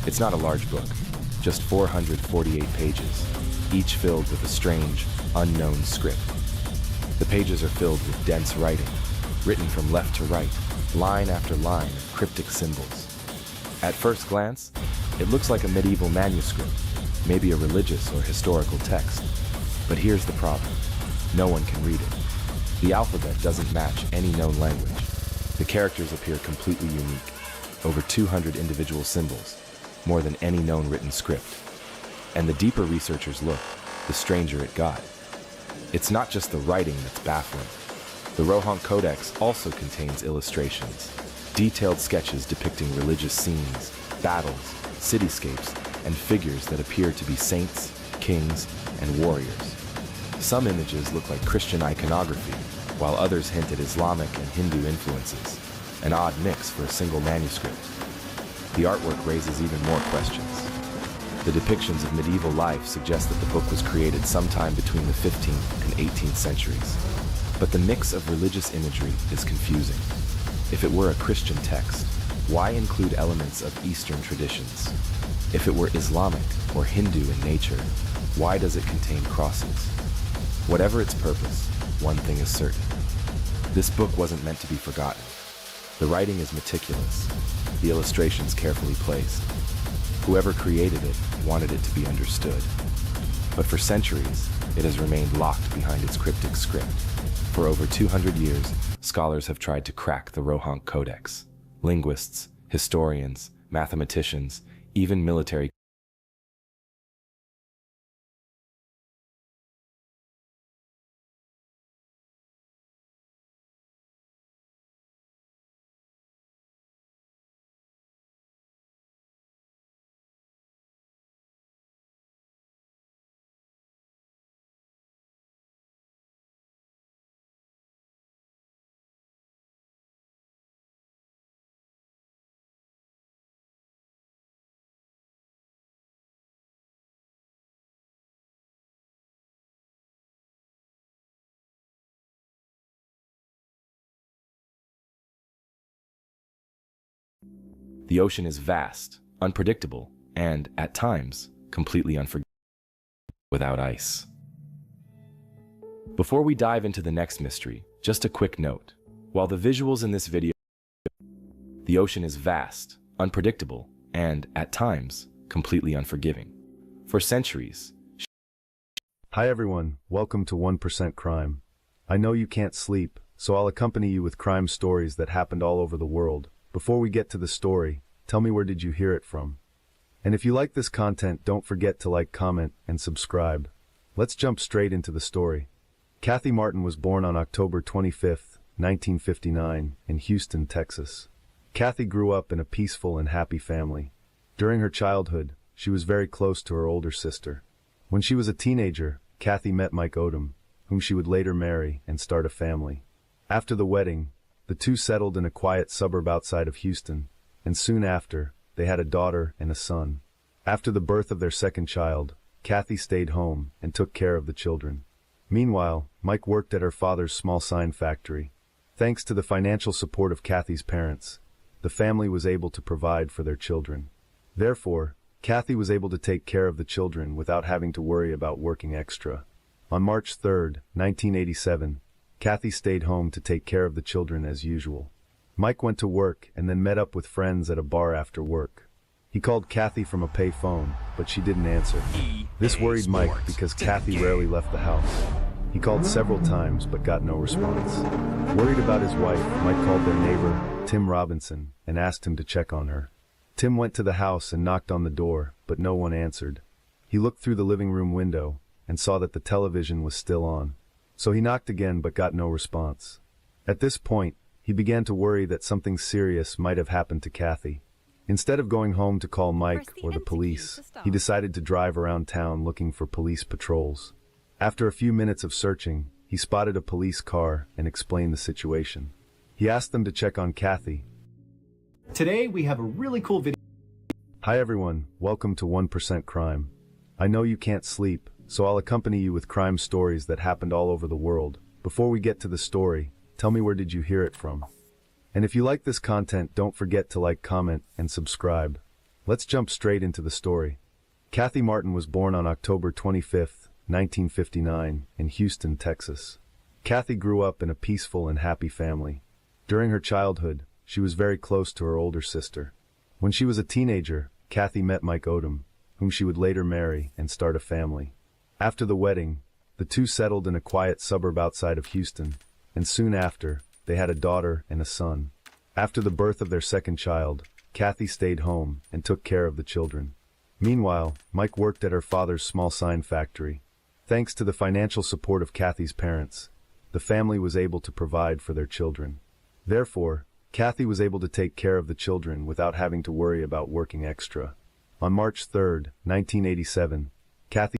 It's not a large book, just 448 pages, each filled with a strange, unknown script. The pages are filled with dense writing, written from left to right, line after line of cryptic symbols. At first glance, it looks like a medieval manuscript, maybe a religious or historical text. But here's the problem. No one can read it. The alphabet doesn't match any known language. The characters appear completely unique. Over 200 individual symbols, more than any known written script. And the deeper researchers look, the stranger it got. It's not just the writing that's baffling. The Rohank Codex also contains illustrations, detailed sketches depicting religious scenes, battles, cityscapes, and figures that appear to be saints, kings, and warriors. Some images look like Christian iconography, while others hint at Islamic and Hindu influences, an odd mix for a single manuscript. The artwork raises even more questions. The depictions of medieval life suggest that the book was created sometime between the 15th and 18th centuries. But the mix of religious imagery is confusing. If it were a Christian text, why include elements of Eastern traditions? If it were Islamic or Hindu in nature, why does it contain crosses? Whatever its purpose, one thing is certain. This book wasn't meant to be forgotten. The writing is meticulous, the illustrations carefully placed. Whoever created it wanted it to be understood. But for centuries, it has remained locked behind its cryptic script. For over 200 years, scholars have tried to crack the Rohank Codex. Linguists, historians, mathematicians, even military The ocean is vast, unpredictable, and, at times, completely unforgettable without ice. Before we dive into the next mystery, just a quick note. While the visuals in this video, the ocean is vast, unpredictable, and, at times, completely unforgiving. For centuries. Hi everyone, welcome to 1% Crime. I know you can't sleep, so I'll accompany you with crime stories that happened all over the world. Before we get to the story, tell me where did you hear it from? And if you like this content, don't forget to like, comment, and subscribe. Let's jump straight into the story. Kathy Martin was born on October 25, 1959, in Houston, Texas. Kathy grew up in a peaceful and happy family. During her childhood, she was very close to her older sister. When she was a teenager, Kathy met Mike Odom, whom she would later marry and start a family. After the wedding, the two settled in a quiet suburb outside of Houston, and soon after, they had a daughter and a son. After the birth of their second child, Kathy stayed home and took care of the children. Meanwhile, Mike worked at her father's small sign factory. Thanks to the financial support of Kathy's parents, the family was able to provide for their children. Therefore, Kathy was able to take care of the children without having to worry about working extra. On March 3, 1987, Kathy stayed home to take care of the children as usual. Mike went to work and then met up with friends at a bar after work. He called Kathy from a pay phone, but she didn't answer. This worried Mike because Kathy rarely left the house. He called several times but got no response. Worried about his wife, Mike called their neighbor, Tim Robinson, and asked him to check on her. Tim went to the house and knocked on the door, but no one answered. He looked through the living room window and saw that the television was still on. So he knocked again but got no response. At this point, he began to worry that something serious might have happened to Kathy. Instead of going home to call Mike or the police, he decided to drive around town looking for police patrols. After a few minutes of searching, he spotted a police car and explained the situation. He asked them to check on Kathy. Today we have a really cool video. Hi everyone, welcome to 1% Crime. I know you can't sleep, so I'll accompany you with crime stories that happened all over the world. Before we get to the story, tell me where did you hear it from? And if you like this content, don't forget to like, comment, and subscribe. Let's jump straight into the story. Kathy Martin was born on October 25, 1959, in Houston, Texas. Kathy grew up in a peaceful and happy family. During her childhood, she was very close to her older sister. When she was a teenager, Kathy met Mike Odom, whom she would later marry and start a family. After the wedding, the two settled in a quiet suburb outside of Houston, and soon after, they had a daughter and a son. After the birth of their second child, Kathy stayed home and took care of the children. Meanwhile, Mike worked at her father's small sign factory. Thanks to the financial support of Kathy's parents, the family was able to provide for their children. Therefore, Kathy was able to take care of the children without having to worry about working extra. On March 3, 1987, Kathy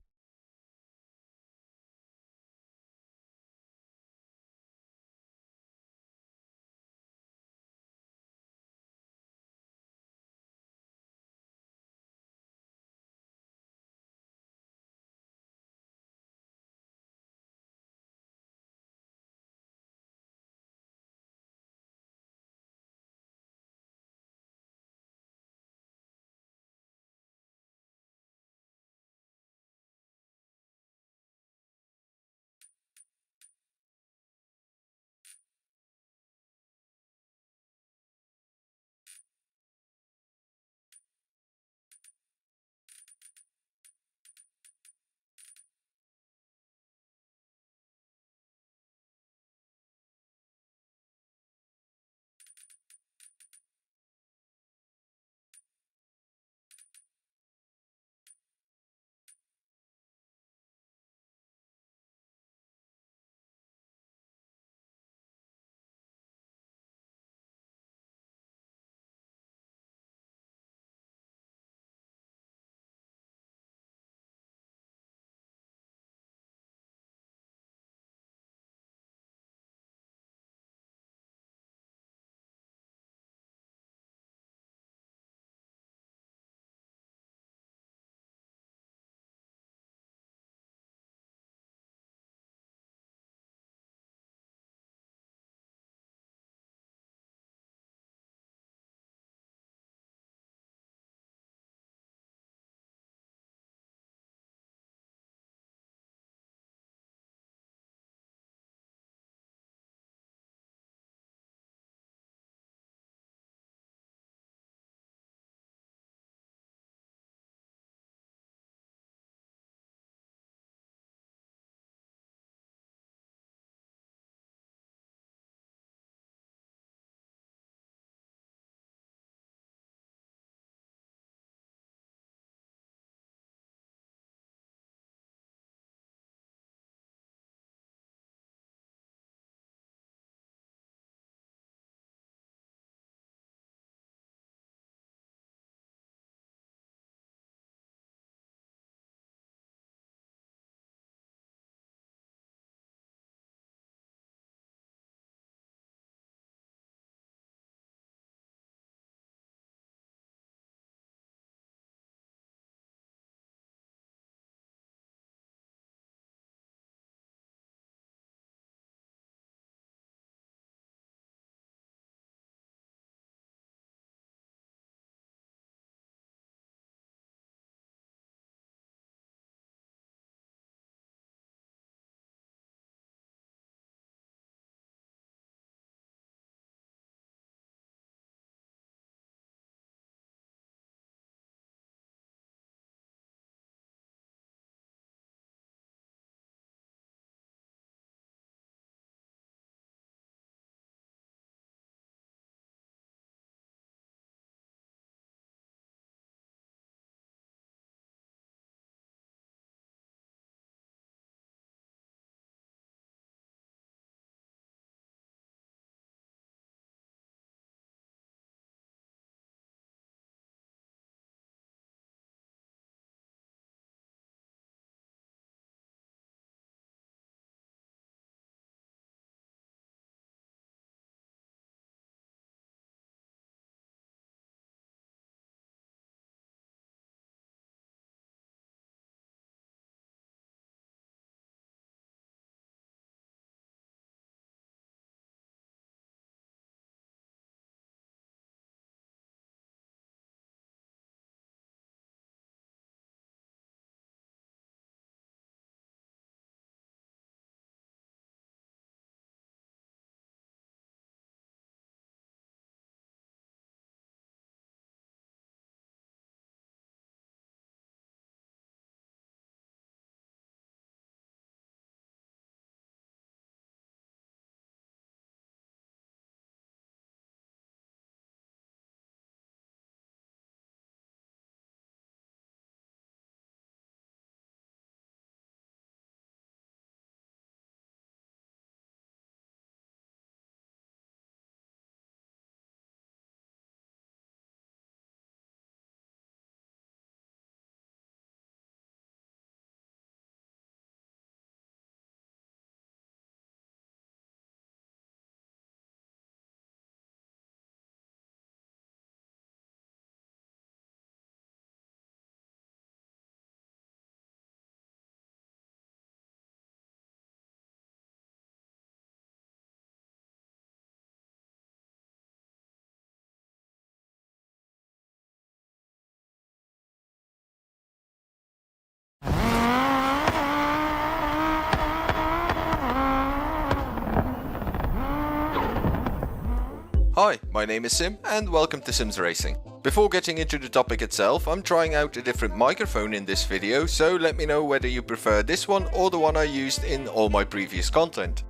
Hi, my name is Sim and welcome to Sims Racing. Before getting into the topic itself, I'm trying out a different microphone in this video, so let me know whether you prefer this one or the one I used in all my previous content.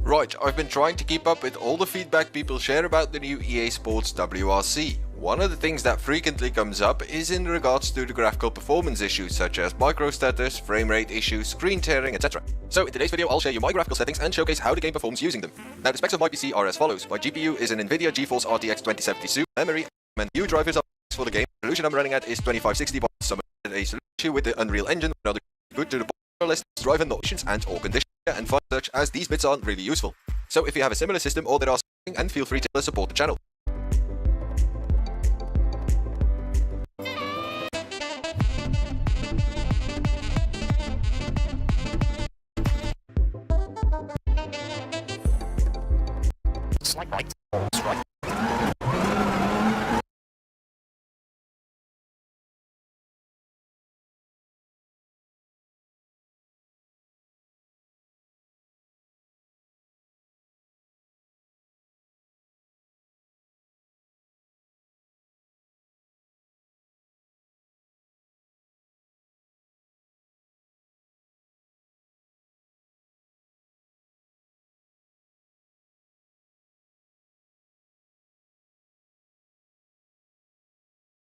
Right, I've been trying to keep up with all the feedback people share about the new EA Sports WRC. One of the things that frequently comes up is in regards to the graphical performance issues such as micro stutters, frame rate issues, screen tearing, etc. So in today's video I'll share you my graphical settings and showcase how the game performs using them. Now the specs of my PC are as follows. My GPU is an Nvidia GeForce RTX 2070 Super memory and new drivers are for the game. The resolution I'm running at is 2560 by some a solution with the Unreal Engine, another good to the list, driver options and or condition and fun search as these bits aren't really useful. So if you have a similar system or there are something, and feel free to support the channel.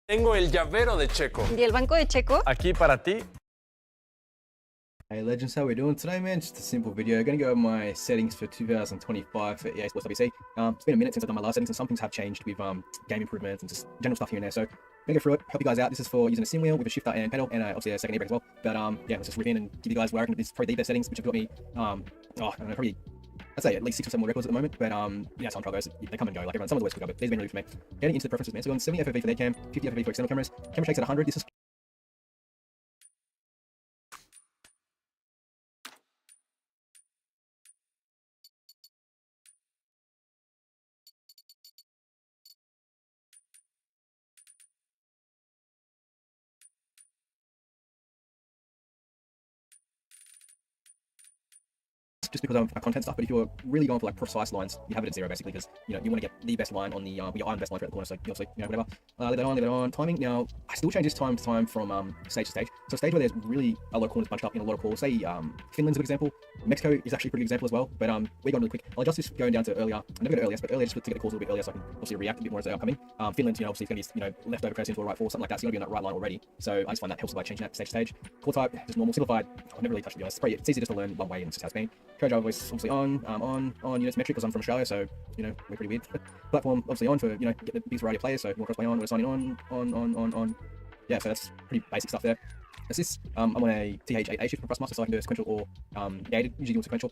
Tengo el llavero de Checo. ¿Y el banco de Checo? Aquí para ti. Hey Legends, how we doing today, man? Just a simple video. Going to go over my settings for 2025 for EA Sports WRC. It's been a minute since I've done my last settings and some things have changed with game improvements and just general stuff here and there. So I'm going to go through it, help you guys out. This is for using a sim wheel with a shifter and pedal and obviously a second e-brake as well. But yeah, let's just rip in and give you guys where I reckon this is probably the best settings, which have got me, I don't know, probably I'd say at least 6 or 7 more records at the moment, but yeah, time trial goes, they come and go, like everyone, some of the worst will go, but these have been really for me. Getting into the preferences, man, so we're on 70 FOV for their cam, 50 FOV for external cameras, camera shakes at 100, this is just because of our content stuff, but if you're really going for like precise lines, you have it at 0 basically, because you know you want to get the best line on the your iron best line throughout the corner, so you obviously, you know, whatever. Leave it on. Timing, now I still change this time to time from stage to stage. So stage where there's really a lot of corners bunched up in a lot of calls, say Finland's a good example, Mexico is actually a pretty good example as well, but we're going really quick. I'll adjust this going down to earlier. I never go to earliest, but earlier just to get the calls a little bit earlier so I can obviously react a bit more as they are coming. Finland, you know, obviously it's going to be, left over curves into a right 4, something like that, so you're going to be on that right line already. So I just find that helps by changing that stage to stage. Call type, just normal, simplified. I've never really touched it, to be honest. It's easy just to learn one way and it's just how it's been. Code driver voice obviously on units metric because I'm from Australia, so you know we're pretty weird. Platform obviously on for get the biggest variety of players, so more crossplay on, we're signing on. Yeah, so that's pretty basic stuff there. Assist, I'm on a TH8A shift from Thrustmaster, so I can do a sequential or gated, usually do sequential.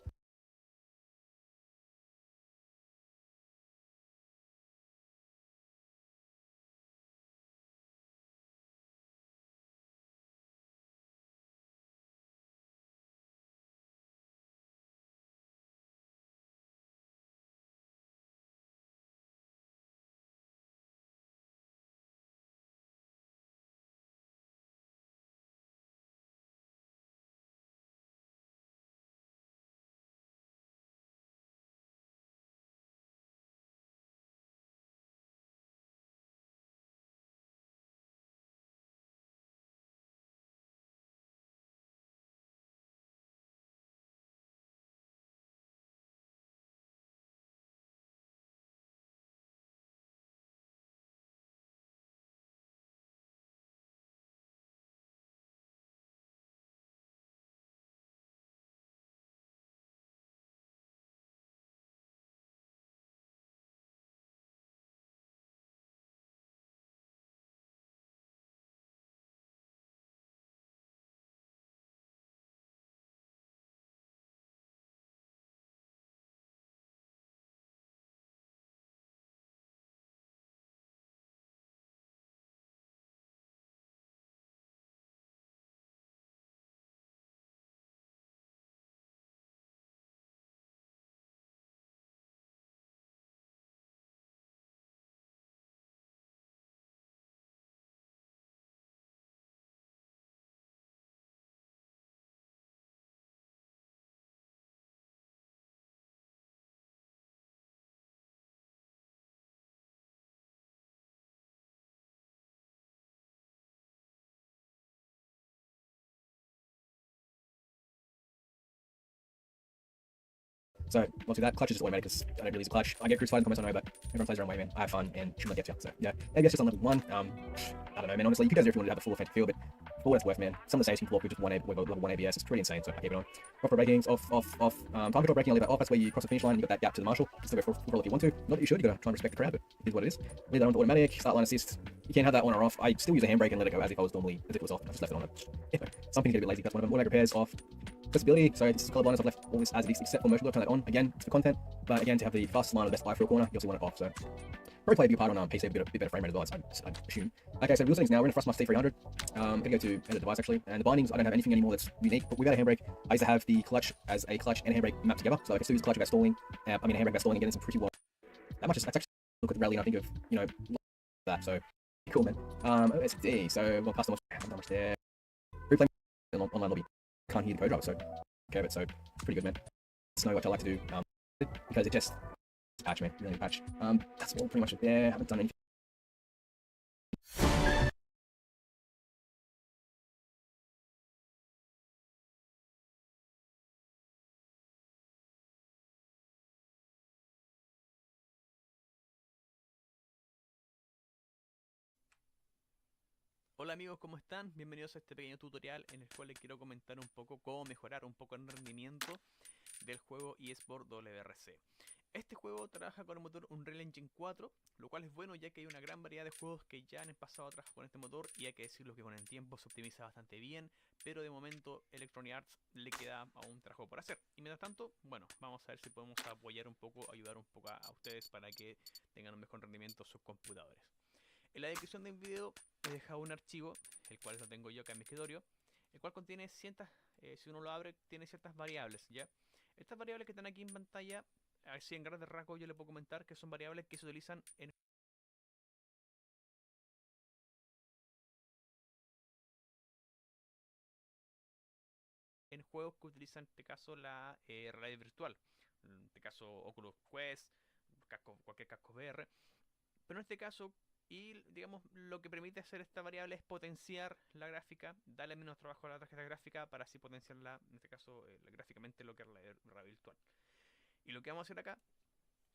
So obviously that clutch is just automatic because I don't really use a clutch. I get crucified in the comments, I know, but everyone plays their own way, man. I have fun and shouldn't let get you. So yeah, ABS just on level 1. I don't know, man. Honestly, you could go there if you wanted to have the full authentic feel, but for what it's worth, man, some of the saves can pull off with just level 1 ABS. It's pretty insane, so I keep it on. Off for brakings, off. Time control braking, I'll leave that off. That's where you cross the finish line and you got that gap to the marshal. Still go for if you want to. Not that you should, you gotta try and respect the crowd, but it is what it is. Leave that on to automatic, start line assist. You can't have that on or off. I still use a handbrake and let it go as if I was normally, as if it was off. I just left it on. Anyway, some things get a bit lazy, that's one of them. Automatic repairs off. Flexibility, so this is colorblind, I've left all this as it is except for motion blur, turn that on. Again, it's for content, but again, to have the fastest line of the best buy for a corner, you also want it off, so probably play a big part on PC, a bit better frame rate as well, I assume. Okay, so wheel settings now, we're in a Thrustmaster T300. I'm gonna go to edit device actually, and the bindings, I don't have anything anymore that's unique, but without a handbrake, I used to have the clutch as a clutch and a handbrake mapped together, so I can still use the clutch about stalling, a handbrake about stalling, again, it's pretty well. That's actually, look at the rally and I think of, you know, that, so cool, man. OSD, so, well, custom, not much there. Replay online lobby, can't hear the code driver, so okay, but so it's pretty good, man. Snow, which I like to do, because it just patch, man, really patch. That's all pretty much there. Haven't done anything. Hola amigos, ¿cómo están? Bienvenidos a este pequeño tutorial en el cual les quiero comentar un poco cómo mejorar un poco el rendimiento del juego eSport WRC. Este juego trabaja con el motor Unreal Engine 4, lo cual es bueno ya que hay una gran variedad de juegos que ya en el pasado trabajan con este motor y hay que decirlo que con el tiempo se optimiza bastante bien, pero de momento Electronic Arts le queda aún trabajo por hacer. Y mientras tanto, bueno, vamos a ver si podemos apoyar un poco, ayudar un poco a ustedes para que tengan un mejor rendimiento sus computadores. En la descripción del video he dejado un archivo, el cual lo tengo yo acá en mi escritorio, el cual contiene ciertas, si uno lo abre, tiene ciertas variables, ¿ya? Estas variables que están aquí en pantalla, así en grandes rasgos yo les puedo comentar que son variables que se utilizan en juegos que utilizan en este caso la realidad virtual, en este caso Oculus Quest, cualquier casco VR, pero en este caso, y digamos, lo que permite hacer esta variable es potenciar la gráfica, darle menos trabajo a la tarjeta gráfica para así potenciarla, en este caso, gráficamente lo que es la realidad virtual. Y lo que vamos a hacer acá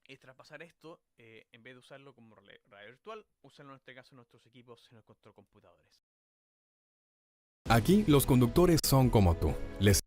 es traspasar esto, en vez de usarlo como realidad virtual, usarlo en este caso en nuestros equipos, en nuestros computadores. Aquí los conductores son como tú. Les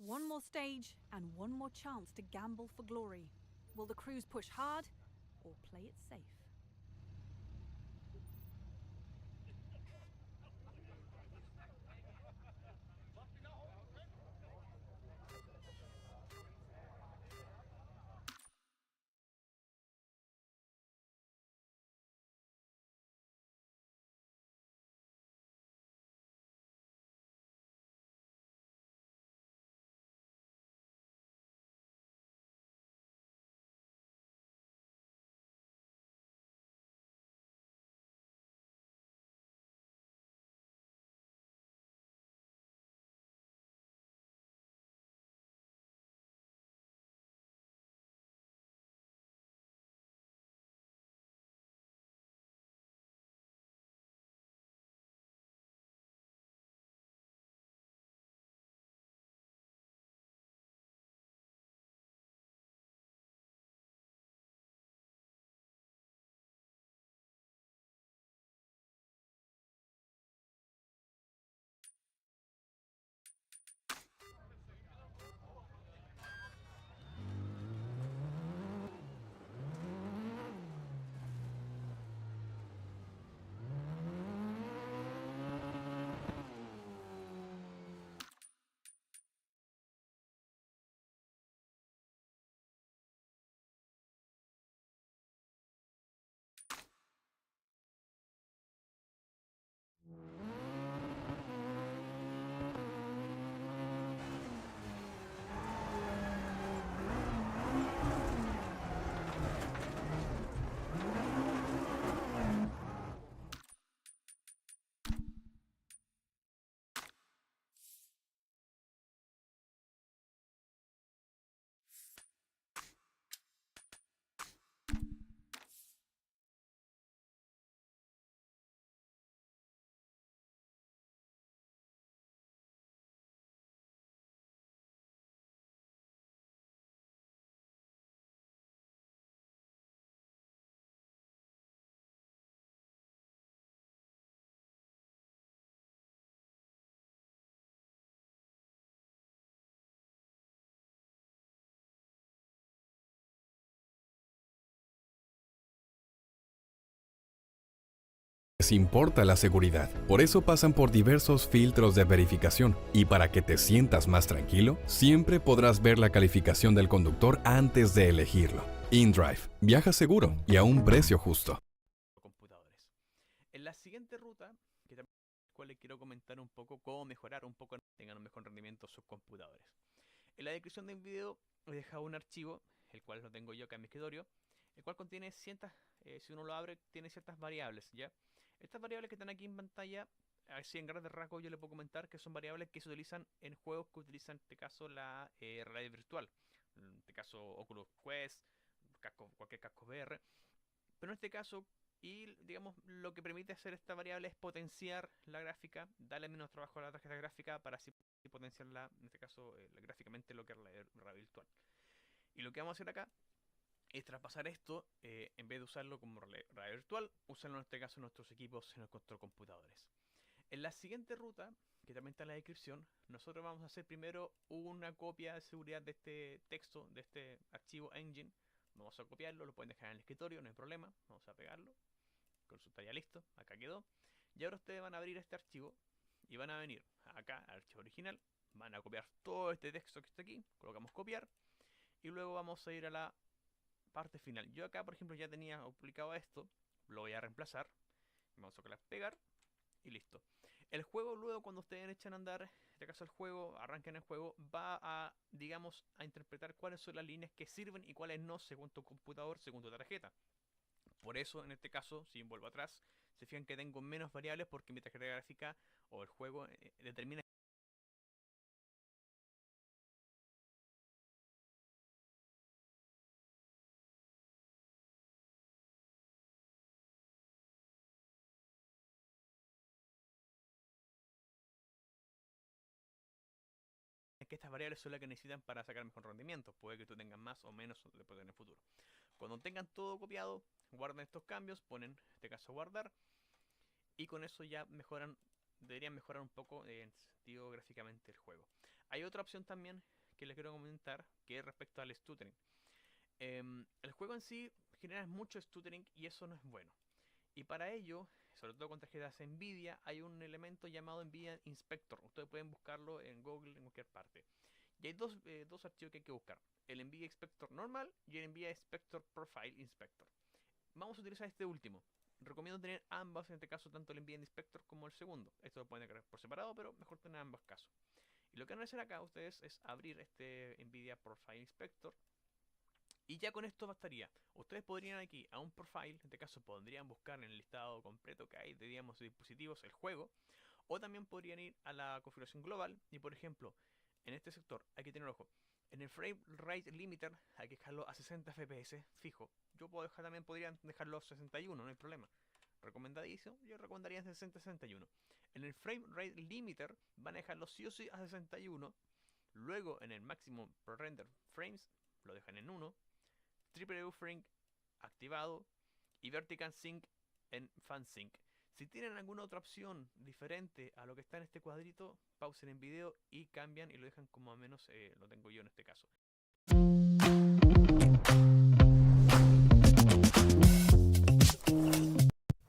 One more stage and one more chance to gamble for glory. Will the crews push hard or play it safe? Les importa la seguridad, por eso pasan por diversos filtros de verificación, y para que te sientas más tranquilo, siempre podrás ver la calificación del conductor antes de elegirlo. InDrive, viaja seguro y a un precio justo. Computadores. En la siguiente ruta, que también cual les quiero comentar un poco cómo mejorar un poco, tengan un mejor rendimiento sus computadores. En la descripción del video he dejado un archivo, el cual lo tengo yo acá en mi escritorio, el cual contiene ciertas, si uno lo abre, tiene ciertas variables, ¿ya? Estas variables que están aquí en pantalla, así en grandes rasgos yo les puedo comentar que son variables que se utilizan en juegos que utilizan en este caso la realidad virtual. En este caso Oculus Quest, cualquier casco VR. Pero en este caso, y digamos, lo que permite hacer esta variable es potenciar la gráfica, darle menos trabajo a la tarjeta gráfica para así potenciarla, en este caso, gráficamente lo que es la realidad virtual. Y lo que vamos a hacer acá es traspasar esto, en vez de usarlo como realidad virtual, usarlo en este caso en nuestros equipos, en nuestros computadores. En la siguiente ruta, que también está en la descripción, nosotros vamos a hacer primero una copia de seguridad de este texto, de este archivo engine. Vamos a copiarlo, lo pueden dejar en el escritorio, no hay problema. Vamos a pegarlo, con su talla listo, acá quedó. Y ahora ustedes van a abrir este archivo y van a venir acá al archivo original, van a copiar todo este texto que está aquí, colocamos copiar, y luego vamos a ir a la parte final. Yo acá, por ejemplo, ya tenía publicado esto, lo voy a reemplazar, vamos a colocar pegar y listo. El juego luego, cuando ustedes echan a andar, en este caso el juego, arranquen el juego, va a, digamos, a interpretar cuáles son las líneas que sirven y cuáles no según tu computador, según tu tarjeta. Por eso, en este caso, si vuelvo atrás, se fijan que tengo menos variables porque mi tarjeta gráfica o el juego determina que estas variables son las que necesitan para sacar mejor rendimiento. Puede que tú tengas más o menos después en el futuro. Cuando tengan todo copiado, guarden estos cambios, ponen en este caso guardar, y con eso ya mejoran, deberían mejorar un poco en sentido gráficamente el juego. Hay otra opción también que les quiero comentar, que es respecto al stuttering. El juego en sí genera mucho stuttering y eso no es bueno. Y para ello, sobre todo con tarjetas Nvidia, hay un elemento llamado Nvidia Inspector. Ustedes pueden buscarlo en Google, en cualquier parte. Y hay dos archivos que hay que buscar. El Nvidia Inspector normal y el Nvidia Inspector Profile Inspector. Vamos a utilizar este último. Recomiendo tener ambos, en este caso tanto el Nvidia Inspector como el segundo. Esto lo pueden crear por separado, pero mejor tener ambos casos. Y lo que van a hacer acá ustedes es abrir este Nvidia Profile Inspector. Y ya con esto bastaría. Ustedes podrían aquí a un profile, en este caso podrían buscar en el listado completo que hay de, digamos, dispositivos el juego. O también podrían ir a la configuración global y, por ejemplo, en este sector hay que tener ojo. En el frame rate limiter hay que dejarlo a 60 fps fijo. Yo puedo dejar, también podrían dejarlo a 61, no hay problema. Recomendadísimo, yo recomendaría 60-61. En el frame rate limiter van a dejarlo sí o sí a 61. Luego en el máximo per render frames lo dejan en 1. Triple buffering activado y vertical sync en fan sync. Si tienen alguna otra opción diferente a lo que está en este cuadrito, pausen el video y cambian y lo dejan como al menos lo tengo yo en este caso.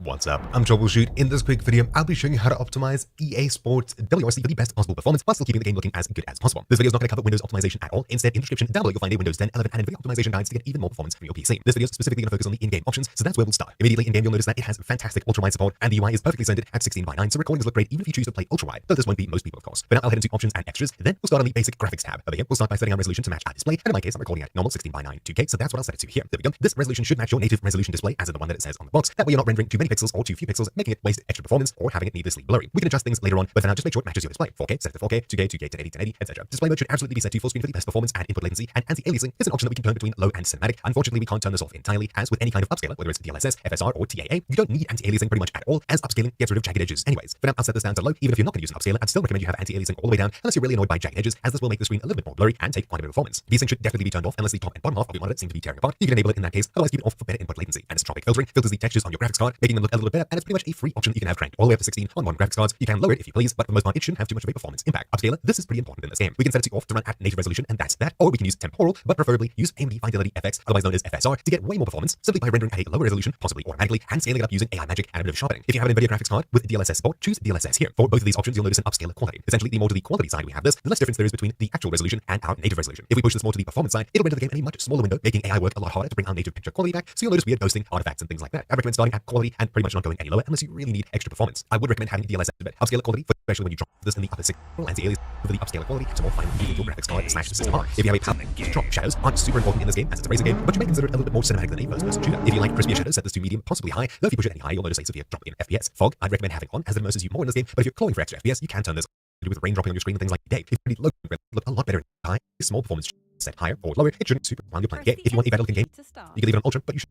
What's up? I'm Troubleshoot. In this quick video, I'll be showing you how to optimize EA Sports WRC for the best possible performance while still keeping the game looking as good as possible. This video is not going to cover Windows optimization at all. Instead, in the description down below, you'll find a Windows 10, 11, and NVIDIA optimization guides to get even more performance from your PC. This video is specifically going to focus on the in-game options, so that's where we'll start. Immediately in-game, you'll notice that it has fantastic ultra-wide support, and the UI is perfectly centered at 16:9, so recordings look great even if you choose to play ultra-wide, though this won't be most people, of course. But now I'll head into options and extras, then we'll start on the basic graphics tab. Over here, we'll start by setting our resolution to match our display, and in my case, I'm recording at normal 16:9 2K, so that's what I'll set it to here. There we go. This resolution should match your native resolution display, as in the one that it says on the box. That way you're not rendering too many pixels or too few pixels, making it waste extra performance or having it needlessly blurry. We can adjust things later on, but for now, just make sure it matches your display. 4K, set it to 4K, 2K, 2K, 1080, 1080, etc. Display mode should absolutely be set to full screen for the best performance and input latency, and anti-aliasing is an option that we can turn between low and cinematic. Unfortunately, we can't turn this off entirely, as with any kind of upscaler, whether it's DLSS, FSR, or TAA, you don't need anti-aliasing pretty much at all, as upscaling gets rid of jagged edges anyways. For now, I'll set this down to low. Even if you're not going to use an upscaler, I'd still recommend you have anti-aliasing all the way down, unless you're really annoyed by jagged edges, as this will make the screen a little bit more blurry and take quite a bit of performance. Desync should definitely be turned off, unless the top and bottom half of your monitor seem to be tearing apart. You can enable it in that case, otherwise keep it off for better input latency. And isotropic filtering filters the textures on your graphics card, making them look a little bit better, and it's pretty much a free option that you can have cranked all the way up to 16 on modern graphics cards. You can lower it if you please, but for the most part, it shouldn't have too much of a performance impact. Upscaler, this is pretty important in this game. We can set it to off to run at native resolution, and that's that, or we can use temporal, but preferably use AMD Fidelity FX, otherwise known as FSR, to get way more performance simply by rendering at a lower resolution, possibly automatically, and scaling it up using AI magic and a bit of sharpening. If you have an NVIDIA graphics card with DLSS support, choose DLSS here. For both of these options, you'll notice an upscaler quality. Essentially, the more to the quality side we have this, the less difference there is between the actual resolution and our native resolution. If we push this more to the performance side, it'll render the game in a much smaller window, making AI work a lot harder to bring our native picture quality back, so you'll notice weird ghosting, artifacts, and things like that. I recommend starting at quality and pretty much not going any lower unless you really need extra performance. I would recommend having DLSS a bit. Upscaler quality, especially when you drop this in the upper 6 anti-alias for the upscaler quality to more finely even your graphics card / system hard. If you have a power drop, shadows aren't super important in this game as it's a racing game, but you may consider it a little bit more cinematic than a first-person shooter. If you like crispier shadows, set this to medium, possibly high, though if you push it any higher, you'll notice a severe drop in FPS. Fog, I'd recommend having on as it immerses you more in this game, but if you're clawing for extra FPS, you can turn this to do with rain dropping on your screen and things like day. If you need low, look a lot better in high, small performance set higher or lower, it shouldn't super while you're playing the game. If you want a better looking game, you can leave it on ultra, but you should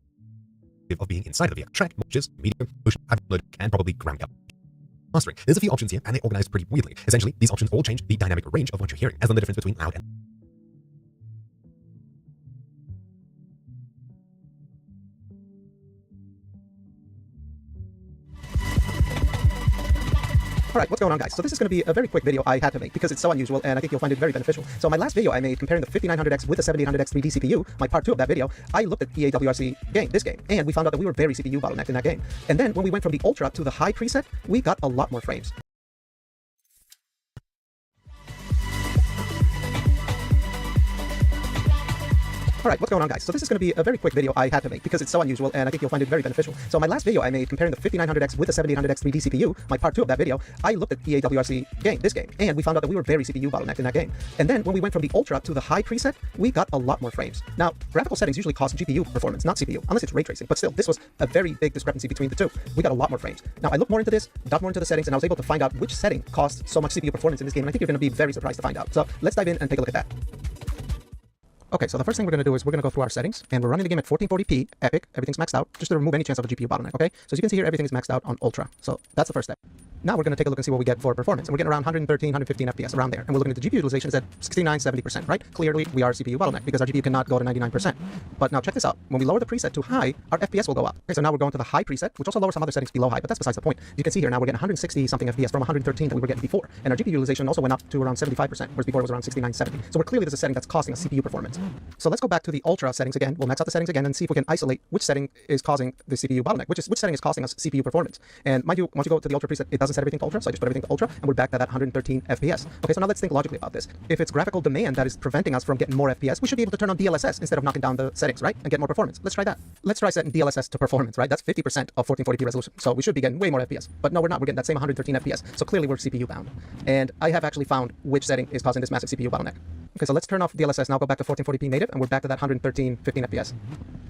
of being inside of the track, just medium, motion, load, and probably ground up. Mastering. There's a few options here, and they're organized pretty weirdly. Essentially, these options all change the dynamic range of what you're hearing, as in the difference between loud and Alright, what's going on, guys? So this is going to be a very quick video I had to make because it's so unusual and I think you'll find it very beneficial. So my last video I made comparing the 5900X with the 7800X 3D CPU, my part 2 of that video, I looked at EA WRC this game, and we found out that we were very CPU bottlenecked in that game. And then when we went from the Ultra to the high preset, we got a lot more frames. Alright, what's going on, guys? So this is going to be a very quick video I had to make because it's so unusual and I think you'll find it very beneficial. So my last video I made comparing the 5900X with the 7800X 3D CPU, my part 2 of that video, I looked at EA WRC this game, and we found out that we were very CPU bottlenecked in that game. And then when we went from the Ultra to the high preset, we got a lot more frames. Now, graphical settings usually cost GPU performance, not CPU, unless it's ray tracing, but still, this was a very big discrepancy between the two. We got a lot more frames. Now, I looked more into this, dug more into the settings, and I was able to find out which setting cost so much CPU performance in this game, and I think you're going to be very surprised to find out. So let's dive in and take a look at that. Okay, so the first thing we're going to do is we're going to go through our settings, and we're running the game at 1440p, epic, everything's maxed out, just to remove any chance of a GPU bottleneck, okay? So as you can see here, everything is maxed out on Ultra, so that's the first step. Now we're going to take a look and see what we get for performance. And we're getting around 113, 115 FPS, around there. And we're looking at the GPU utilization is at 69, 70%, right? Clearly, we are CPU bottleneck because our GPU cannot go to 99%. But now check this out. When we lower the preset to high, our FPS will go up. Okay, so now we're going to the high preset, which also lowers some other settings below high, but that's besides the point. You can see here now we're getting 160 something FPS from 113 that we were getting before. And our GPU utilization also went up to around 75%, whereas before it was around 69, 70. So we're clearly there's a setting that's costing us CPU performance. So let's go back to the Ultra settings again. We'll max out the settings again and see if we can isolate which setting is causing the CPU bottleneck, which setting is costing us CPU performance. And mind you, once you go to the Ultra preset, it doesn't set everything to Ultra, so I just put everything to Ultra, and we're back to that 113 FPS. Okay, so now let's think logically about this. If it's graphical demand that is preventing us from getting more FPS, we should be able to turn on DLSS instead of knocking down the settings, right? And get more performance. Let's try that. Let's try setting DLSS to performance, right? That's 50% of 1440p resolution. So we should be getting way more FPS. But no, we're not. We're getting that same 113 FPS. So clearly we're CPU bound. And I have actually found which setting is causing this massive CPU bottleneck. Okay, so let's turn off DLSS now, go back to 1440p native, and we're back to that 113, 15 FPS.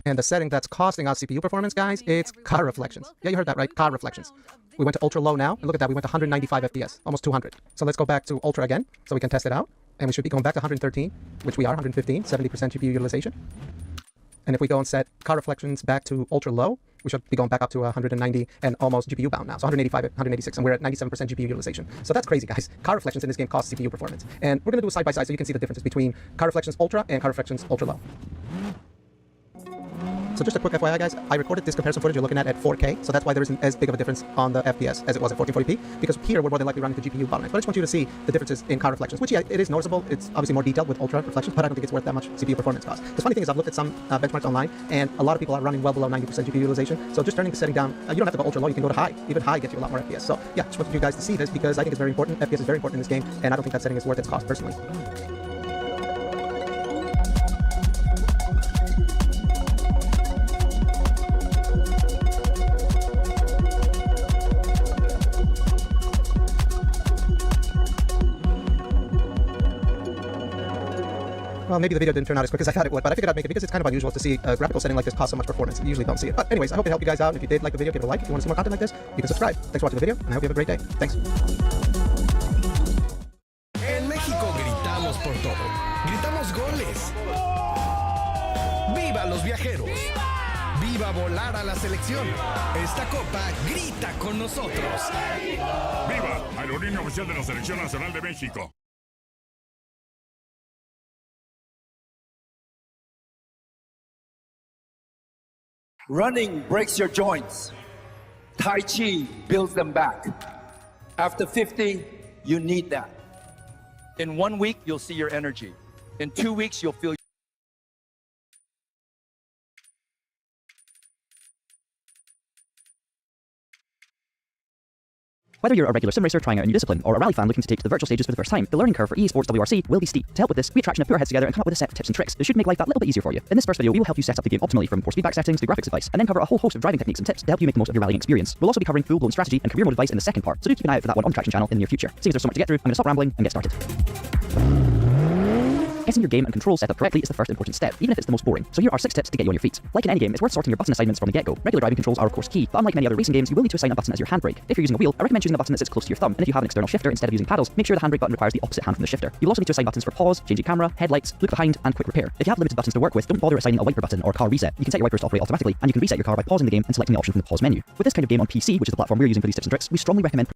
And the setting that's costing us CPU performance, guys, it's car reflections. Yeah, you heard that right, car reflections. We went to ultra low now, and look at that, we went to 195 FPS, almost 200. So let's go back to ultra again, so we can test it out. And we should be going back to 113, which we are, 115, 70% GPU utilization. And if we go and set car reflections back to ultra low, we should be going back up to 190 and almost GPU bound now. So 185, 186, and we're at 97% GPU utilization. So that's crazy, guys. Car reflections in this game cost CPU performance. And we're going to do a side by side so you can see the differences between car reflections ultra and car reflections ultra low. So just a quick FYI, guys, I recorded this comparison footage you're looking at 4K, so that's why there isn't as big of a difference on the FPS as it was at 1440p, because here we're more than likely running the GPU bottleneck. But I just want you to see the differences in car reflections, which, yeah, it is noticeable. It's obviously more detailed with ultra reflections, but I don't think it's worth that much CPU performance cost. The funny thing is I've looked at some benchmarks online, and a lot of people are running well below 90% GPU utilization, so just turning the setting down, you don't have to go ultra low, you can go to high. Even high gets you a lot more FPS. So yeah, just wanted you guys to see this because I think it's very important. FPS is very important in this game, and I don't think that setting is worth its cost, personally. Well, maybe the video didn't turn out as quick as I thought it would, but I figured I'd make it because it's kind of unusual to see a graphical setting like this cost so much performance. You usually don't see it. But anyways, I hope it helped you guys out. And if you did like the video, give it a like. If you want to see more content like this, you can subscribe. Thanks for watching the video, and I hope you have a great day. Thanks. En México gritamos por todo. Gritamos goles. ¡Viva los viajeros! ¡Viva volar a la selección! Esta copa grita con nosotros. ¡Viva! Aerolínea oficial de la Selección Nacional de México. Running breaks your joints. Tai Chi builds them back. After 50, you need that. In 1 week, you'll see your energy. In 2 weeks, you'll feel Whether you're a regular sim racer trying out a new discipline, or a rally fan looking to take to the virtual stages for the first time, the learning curve for eSports WRC will be steep. To help with this, we attraction of pure heads together and come up with a set of tips and tricks that should make life that little bit easier for you. In this first video, we will help you set up the game optimally, from force feedback settings to graphics advice, and then cover a whole host of driving techniques and tips to help you make the most of your rallying experience. We'll also be covering full-blown strategy and career mode advice in the second part, so do keep an eye out for that one on the Traction channel in the near future. Seeing as there's so much to get through, I'm going to stop rambling and get started. Getting your game and controls set up correctly is the first important step, even if it's the most boring. So here are 6 tips to get you on your feet. Like in any game, it's worth sorting your button assignments from the get-go. Regular driving controls are of course key, but unlike many other racing games, you will need to assign a button as your handbrake. If you're using a wheel, I recommend choosing a button that sits close to your thumb, and if you have an external shifter instead of using paddles, make sure the handbrake button requires the opposite hand from the shifter. You'll also need to assign buttons for pause, changing camera, headlights, look behind, and quick repair. If you have limited buttons to work with, don't bother assigning a wiper button or car reset. You can set your wipers to operate automatically, and you can reset your car by pausing the game and selecting the option from the pause menu. With this kind of game on PC, which is the platform we're using for these tips and tricks, we strongly recommend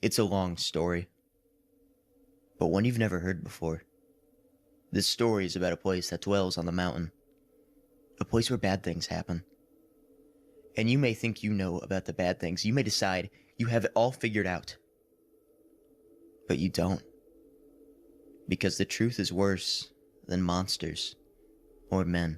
It's a long story, but one you've never heard before. This story is about a place that dwells on the mountain, a place where bad things happen. And you may think you know about the bad things. You may decide you have it all figured out. But you don't. Because the truth is worse than monsters or men.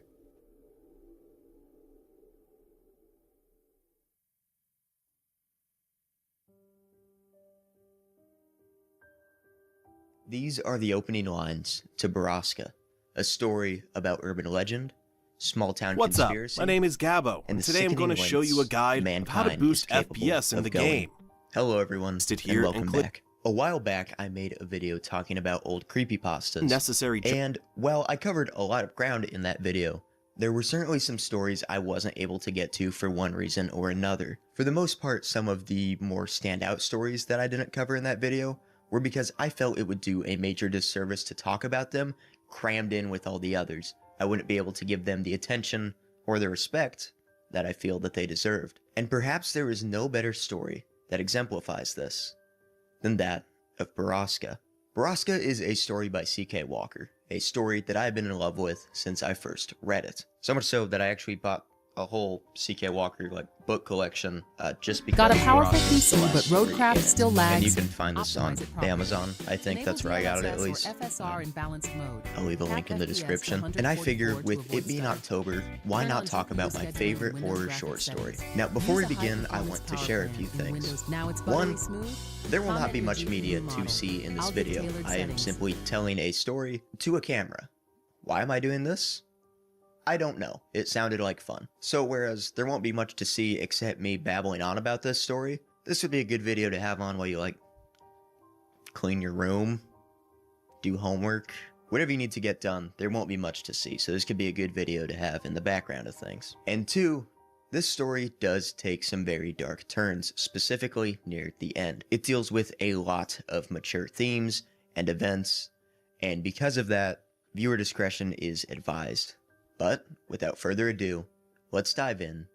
These are the opening lines to Borrasca, a story about urban legend, small-town What's up? conspiracy. My name is Gabo, and today I'm going to show you a guide of how to boost FPS in the game. Hello everyone, Sit and here welcome and click back. A while back, I made a video talking about old creepypastas. Necessary. And while I covered a lot of ground in that video, there were certainly some stories I wasn't able to get to for one reason or another. For the most part, some of the more standout stories that I didn't cover in that video were because I felt it would do a major disservice to talk about them crammed in with all the others. I wouldn't be able to give them the attention or the respect that I feel that they deserved. And perhaps there is no better story that exemplifies this than that of Borrasca. Borrasca is a story by C.K. Walker, a story that I've been in love with since I first read it. So much so that I actually bought a whole C.K. Walker book collection just because. Got a powerful PC, but Roadcraft still lags. And you can find this on Amazon. I think that's where I got it at least. FSR in balanced mode. I'll leave a link in the description. And I figure with it being October, why not talk about my favorite horror short story? Now, before we begin, I want to share a few things. One, there will not be much media to see in this video. I am simply telling a story to a camera. Why am I doing this? I don't know. It sounded like fun. So whereas there won't be much to see except me babbling on about this story, this would be a good video to have on while you clean your room, do homework, whatever you need to get done. There won't be much to see, so this could be a good video to have in the background of things. And two, this story does take some very dark turns, specifically near the end. It deals with a lot of mature themes and events, and because of that, viewer discretion is advised. But, without further ado, let's dive in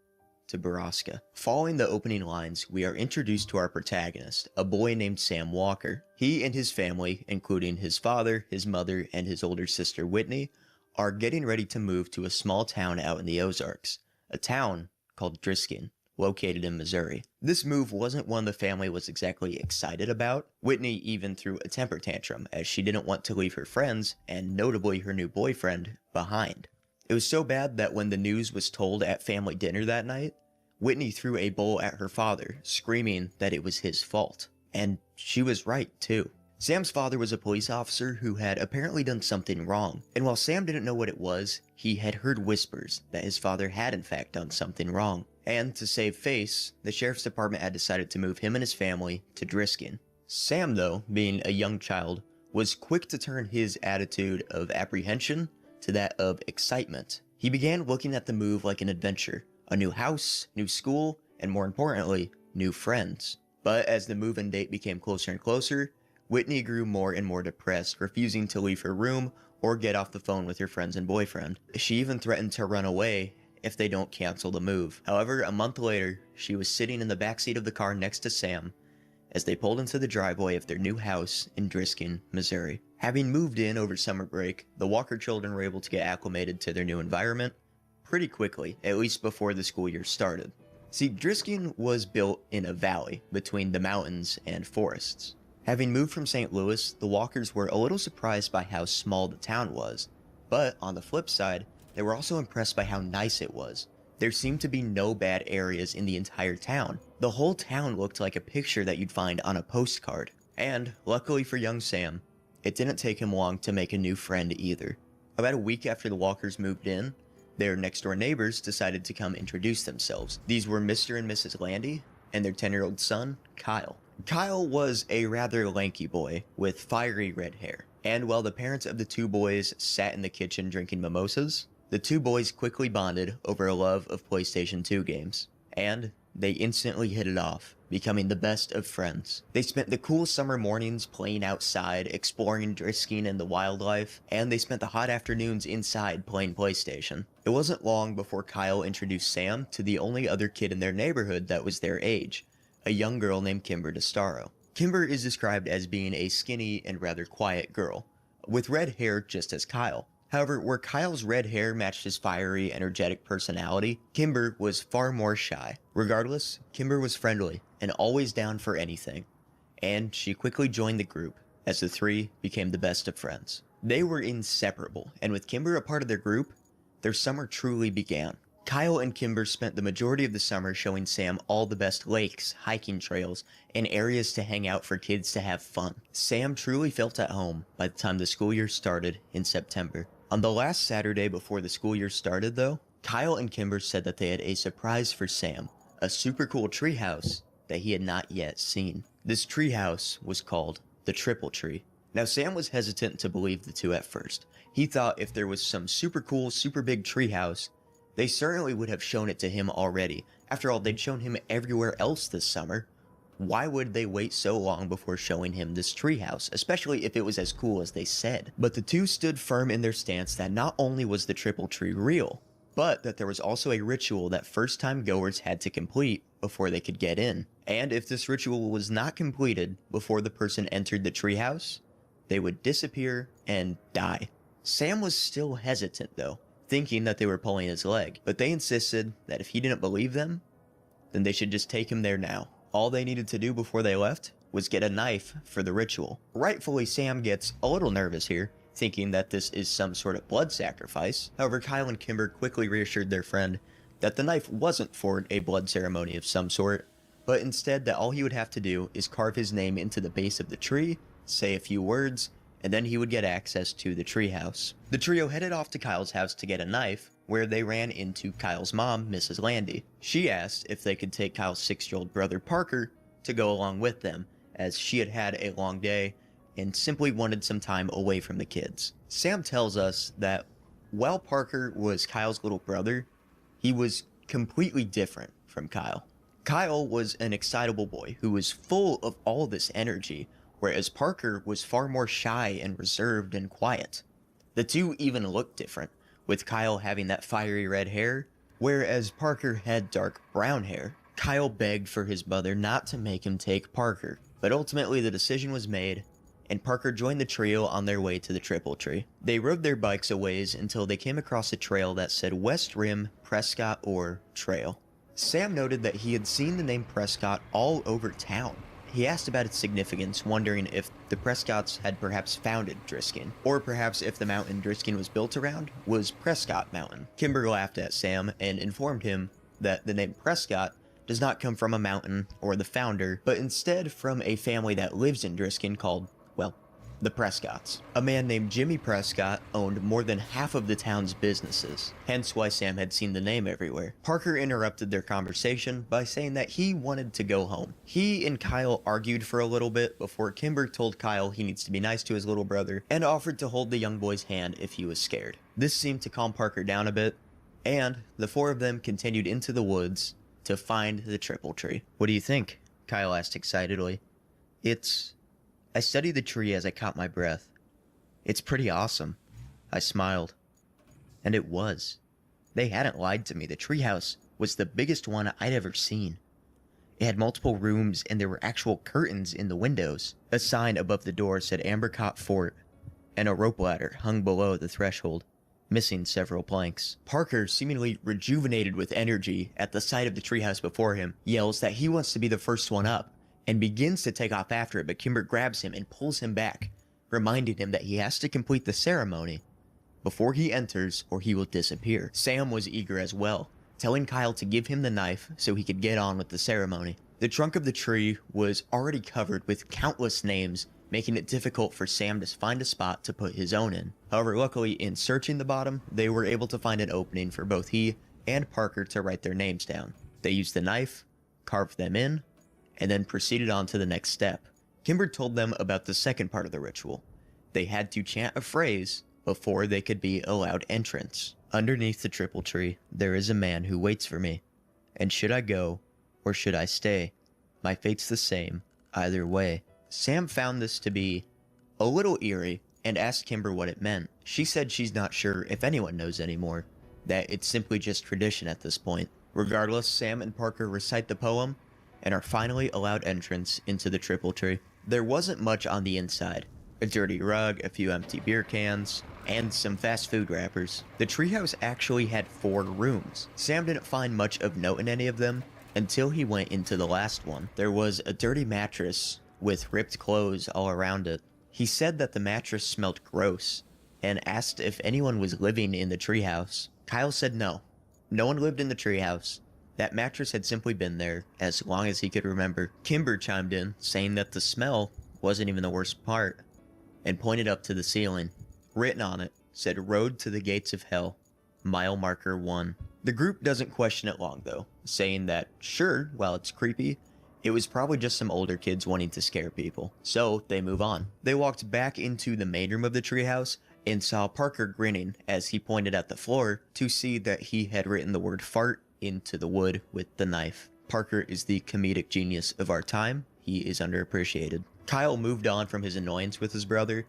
to Borrasca. Following the opening lines, we are introduced to our protagonist, a boy named Sam Walker. He and his family, including his father, his mother, and his older sister Whitney, are getting ready to move to a small town out in the Ozarks, a town called Driskin, located in Missouri. This move wasn't one the family was exactly excited about. Whitney even threw a temper tantrum, as she didn't want to leave her friends, and notably her new boyfriend, behind. It was so bad that when the news was told at family dinner that night, Whitney threw a bowl at her father, screaming that it was his fault. And she was right, too. Sam's father was a police officer who had apparently done something wrong, and while Sam didn't know what it was, he had heard whispers that his father had in fact done something wrong. And to save face, the sheriff's department had decided to move him and his family to Driskin. Sam, though, being a young child, was quick to turn his attitude of apprehension to that of excitement. He began looking at the move like an adventure, a new house, new school, and more importantly, new friends. But as the move-in date became closer and closer, Whitney grew more and more depressed, refusing to leave her room or get off the phone with her friends and boyfriend. She even threatened to run away if they don't cancel the move. However, a month later, she was sitting in the backseat of the car next to Sam as they pulled into the driveway of their new house in Driskin, Missouri. Having moved in over summer break, the Walker children were able to get acclimated to their new environment pretty quickly, at least before the school year started. See, Driskin was built in a valley between the mountains and forests. Having moved from St. Louis, the Walkers were a little surprised by how small the town was, but on the flip side, they were also impressed by how nice it was. There seemed to be no bad areas in the entire town. The whole town looked like a picture that you'd find on a postcard. And, luckily for young Sam, it didn't take him long to make a new friend either. About a week after the Walkers moved in, their next-door neighbors decided to come introduce themselves. These were Mr. and Mrs. Landy and their 10-year-old son, Kyle. Kyle was a rather lanky boy with fiery red hair. And while the parents of the two boys sat in the kitchen drinking mimosas, the two boys quickly bonded over a love of PlayStation 2 games, and they instantly hit it off, becoming the best of friends. They spent the cool summer mornings playing outside, exploring Driskin and the wildlife, and they spent the hot afternoons inside playing PlayStation. It wasn't long before Kyle introduced Sam to the only other kid in their neighborhood that was their age, a young girl named Kimber DeStaro. Kimber is described as being a skinny and rather quiet girl, with red hair just as Kyle. However, where Kyle's red hair matched his fiery, energetic personality, Kimber was far more shy. Regardless, Kimber was friendly and always down for anything, and she quickly joined the group as the three became the best of friends. They were inseparable, and with Kimber a part of their group, their summer truly began. Kyle and Kimber spent the majority of the summer showing Sam all the best lakes, hiking trails, and areas to hang out for kids to have fun. Sam truly felt at home by the time the school year started in September. On the last Saturday before the school year started though, Kyle and Kimber said that they had a surprise for Sam, a super cool treehouse that he had not yet seen. This treehouse was called the Triple Tree. Now Sam was hesitant to believe the two at first. He thought if there was some super cool, super big treehouse, they certainly would have shown it to him already. After all, they'd shown him everywhere else this summer. Why would they wait so long before showing him this treehouse, especially if it was as cool as they said? But the two stood firm in their stance that not only was the Triple Tree real, but that there was also a ritual that first-time goers had to complete before they could get in. And if this ritual was not completed before the person entered the treehouse, they would disappear and die. Sam was still hesitant though, thinking that they were pulling his leg, but they insisted that if he didn't believe them, then they should just take him there now. All they needed to do before they left was get a knife for the ritual. Rightfully, Sam gets a little nervous here, thinking that this is some sort of blood sacrifice. However, Kyle and Kimber quickly reassured their friend that the knife wasn't for a blood ceremony of some sort, but instead that all he would have to do is carve his name into the base of the tree, say a few words, and then he would get access to the treehouse. The trio headed off to Kyle's house to get a knife, where they ran into Kyle's mom, Mrs. Landy. She asked if they could take Kyle's 6-year-old brother Parker to go along with them, as she had had a long day and simply wanted some time away from the kids. Sam tells us that while Parker was Kyle's little brother, he was completely different from Kyle. Kyle was an excitable boy who was full of all this energy, whereas Parker was far more shy and reserved and quiet. The two even looked different, with Kyle having that fiery red hair, whereas Parker had dark brown hair. Kyle begged for his mother not to make him take Parker, but ultimately the decision was made, and Parker joined the trio on their way to the Triple Tree. They rode their bikes a ways until they came across a trail that said West Rim, Prescott, or Trail. Sam noted that he had seen the name Prescott all over town. He asked about its significance, wondering if the Prescotts had perhaps founded Driskin, or perhaps if the mountain Driskin was built around was Prescott Mountain. Kimber laughed at Sam and informed him that the name Prescott does not come from a mountain or the founder, but instead from a family that lives in Driskin called, well, the Prescotts. A man named Jimmy Prescott owned more than half of the town's businesses, hence why Sam had seen the name everywhere. Parker interrupted their conversation by saying that he wanted to go home. He and Kyle argued for a little bit before Kimber told Kyle he needs to be nice to his little brother and offered to hold the young boy's hand if he was scared. This seemed to calm Parker down a bit, and the four of them continued into the woods to find the Triple Tree. "What do you think?" Kyle asked excitedly. I studied the tree as I caught my breath. "It's pretty awesome." I smiled. And it was. They hadn't lied to me. The treehouse was the biggest one I'd ever seen. It had multiple rooms and there were actual curtains in the windows. A sign above the door said Ambercott Fort, and a rope ladder hung below the threshold, missing several planks. Parker, seemingly rejuvenated with energy at the sight of the treehouse before him, yells that he wants to be the first one up, and begins to take off after it, but Kimber grabs him and pulls him back, reminding him that he has to complete the ceremony before he enters or he will disappear. Sam was eager as well, telling Kyle to give him the knife so he could get on with the ceremony. The trunk of the tree was already covered with countless names, making it difficult for Sam to find a spot to put his own in. However, luckily in searching the bottom, they were able to find an opening for both he and Parker to write their names down. They used the knife, carved them in, and then proceeded on to the next step. Kimber told them about the second part of the ritual. They had to chant a phrase before they could be allowed entrance. "Underneath the Triple Tree, there is a man who waits for me. And should I go, or should I stay? My fate's the same, either way." Sam found this to be a little eerie and asked Kimber what it meant. She said she's not sure if anyone knows anymore, that it's simply just tradition at this point. Regardless, Sam and Parker recite the poem, and are finally allowed entrance into the triple tree. There wasn't much on the inside. A dirty rug, a few empty beer cans, and some fast food wrappers. The treehouse actually had 4 rooms. Sam didn't find much of note in any of them until he went into the last one. There was a dirty mattress with ripped clothes all around it. He said that the mattress smelled gross and asked if anyone was living in the treehouse. Kyle said no. No one lived in the treehouse. That mattress had simply been there as long as he could remember. Kimber chimed in, saying that the smell wasn't even the worst part, and pointed up to the ceiling. Written on it said "Road to the Gates of Hell, mile marker 1. The group doesn't question it long though, saying that sure, while it's creepy, it was probably just some older kids wanting to scare people. So they move on. They walked back into the main room of the treehouse and saw Parker grinning as he pointed at the floor to see that he had written the word fart into the wood with the knife. Parker is the comedic genius of our time. He is underappreciated. Kyle moved on from his annoyance with his brother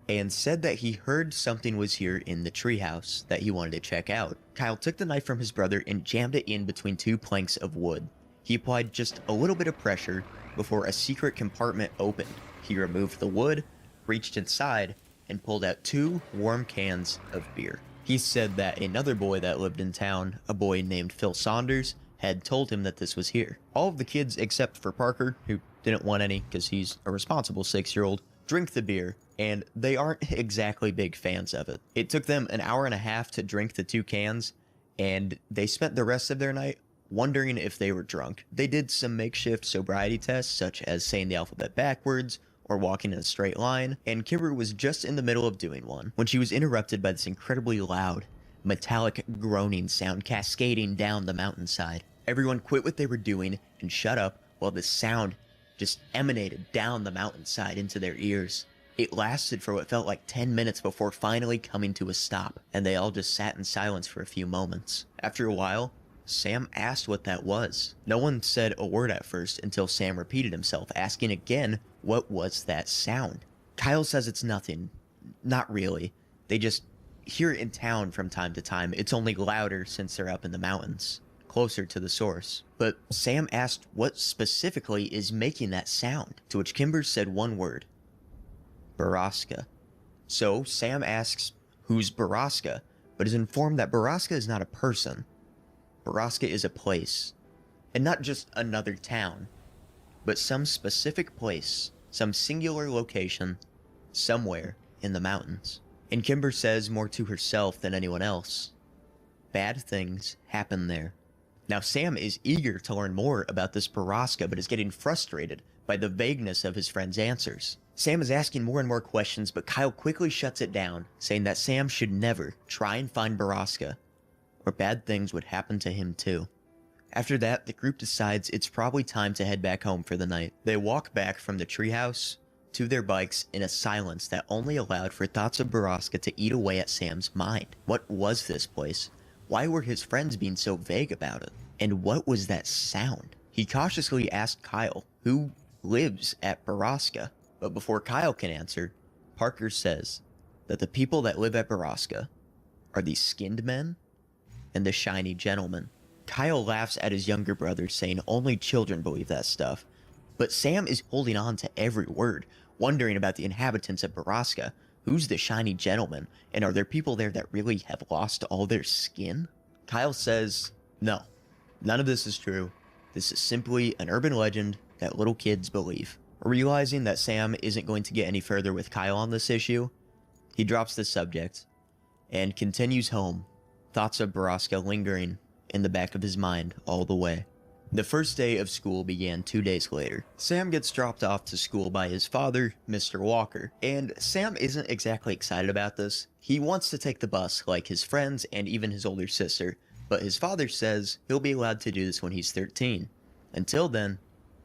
and said that he heard something was here in the treehouse that he wanted to check out. Kyle took the knife from his brother and jammed it in between 2 planks of wood. He applied just a little bit of pressure before a secret compartment opened. He removed the wood, reached inside, and pulled out 2 warm cans of beer. He said that another boy that lived in town, a boy named Phil Saunders, had told him that this was here. All of the kids except for Parker, who didn't want any because he's a responsible 6-year-old, drink the beer, and they aren't exactly big fans of it. It took them an hour and a half to drink the 2 cans, and they spent the rest of their night wondering if they were drunk. They did some makeshift sobriety tests, such as saying the alphabet backwards, or walking in a straight line, and Kimber was just in the middle of doing one when she was interrupted by this incredibly loud, metallic groaning sound cascading down the mountainside. Everyone quit what they were doing and shut up while the sound just emanated down the mountainside into their ears. It lasted for what felt like 10 minutes before finally coming to a stop, and they all just sat in silence for a few moments. After a while, Sam asked what that was. No one said a word at first until Sam repeated himself, asking again, what was that sound? Kyle says it's nothing. Not really. They just hear it in town from time to time. It's only louder since they're up in the mountains, closer to the source. But Sam asked what specifically is making that sound, to which Kimber said one word: Baraska. So Sam asks, who's Baraska, but is informed that Baraska is not a person. Baraska is a place, and not just another town, but some specific place, some singular location, somewhere in the mountains. And Kimber says more to herself than anyone else. Bad things happen there. Now Sam is eager to learn more about this Baraska, but is getting frustrated by the vagueness of his friend's answers. Sam is asking more and more questions, but Kyle quickly shuts it down, saying that Sam should never try and find Baraska, or bad things would happen to him too. After that, the group decides it's probably time to head back home for the night. They walk back from the treehouse to their bikes in a silence that only allowed for thoughts of Baraska to eat away at Sam's mind. What was this place? Why were his friends being so vague about it? And what was that sound? He cautiously asked Kyle, who lives at Baraska. But before Kyle can answer, Parker says that the people that live at Baraska are the skinned men and the shiny gentleman. Kyle laughs at his younger brother, saying only children believe that stuff. But Sam is holding on to every word, wondering about the inhabitants of Baraska. Who's the shiny gentleman? And are there people there that really have lost all their skin? Kyle says, no, none of this is true. This is simply an urban legend that little kids believe. Realizing that Sam isn't going to get any further with Kyle on this issue, he drops the subject and continues home, thoughts of Baraska lingering in the back of his mind all the way. The first day of school began 2 days later. Sam gets dropped off to school by his father, Mr. Walker, and Sam isn't exactly excited about this. He wants to take the bus like his friends and even his older sister, but his father says he'll be allowed to do this when he's 13. Until then,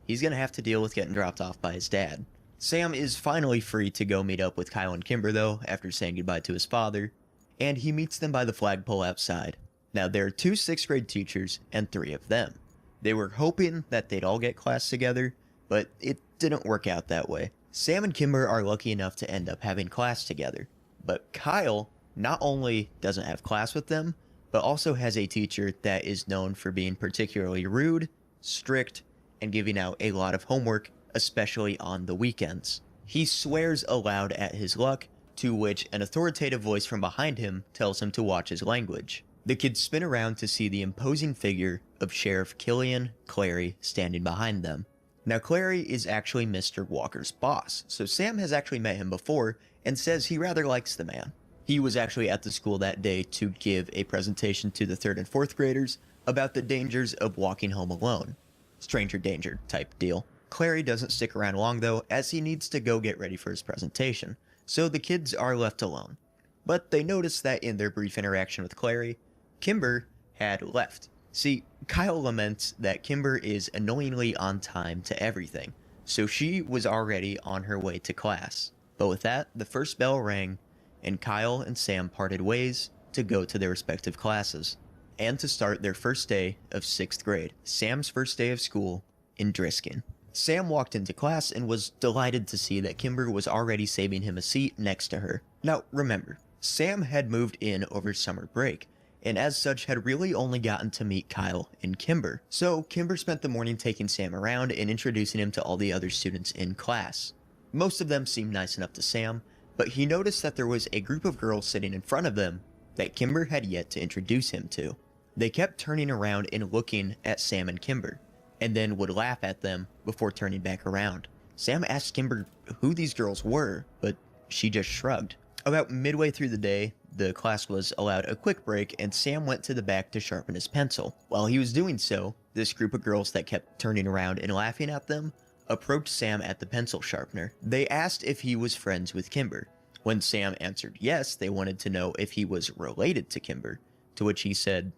he's gonna have to deal with getting dropped off by his dad. Sam is finally free to go meet up with Kyle and Kimber though, after saying goodbye to his father, and he meets them by the flagpole outside. Now there are 2 6th grade teachers and 3 of them. They were hoping that they'd all get class together, but it didn't work out that way. Sam and Kimber are lucky enough to end up having class together, but Kyle not only doesn't have class with them, but also has a teacher that is known for being particularly rude, strict, and giving out a lot of homework, especially on the weekends. He swears aloud at his luck, to which an authoritative voice from behind him tells him to watch his language. The kids spin around to see the imposing figure of Sheriff Killian Clary standing behind them. Now Clary is actually Mr. Walker's boss, so Sam has actually met him before and says he rather likes the man. He was actually at the school that day to give a presentation to the 3rd and 4th graders about the dangers of walking home alone. Stranger danger type deal. Clary doesn't stick around long though, as he needs to go get ready for his presentation, so the kids are left alone. But they notice that in their brief interaction with Clary, Kimber had left. See, Kyle laments that Kimber is annoyingly on time to everything, so she was already on her way to class. But with that, the first bell rang, and Kyle and Sam parted ways to go to their respective classes, and to start their first day of 6th grade, Sam's first day of school in Driskin. Sam walked into class and was delighted to see that Kimber was already saving him a seat next to her. Now, remember, Sam had moved in over summer break, and as such had really only gotten to meet Kyle and Kimber. So Kimber spent the morning taking Sam around and introducing him to all the other students in class. Most of them seemed nice enough to Sam, but he noticed that there was a group of girls sitting in front of them that Kimber had yet to introduce him to. They kept turning around and looking at Sam and Kimber, and then would laugh at them before turning back around. Sam asked Kimber who these girls were, but she just shrugged. About midway through the day, the class was allowed a quick break and Sam went to the back to sharpen his pencil. While he was doing so, this group of girls that kept turning around and laughing at them approached Sam at the pencil sharpener. They asked if he was friends with Kimber. When Sam answered yes, they wanted to know if he was related to Kimber, to which he said,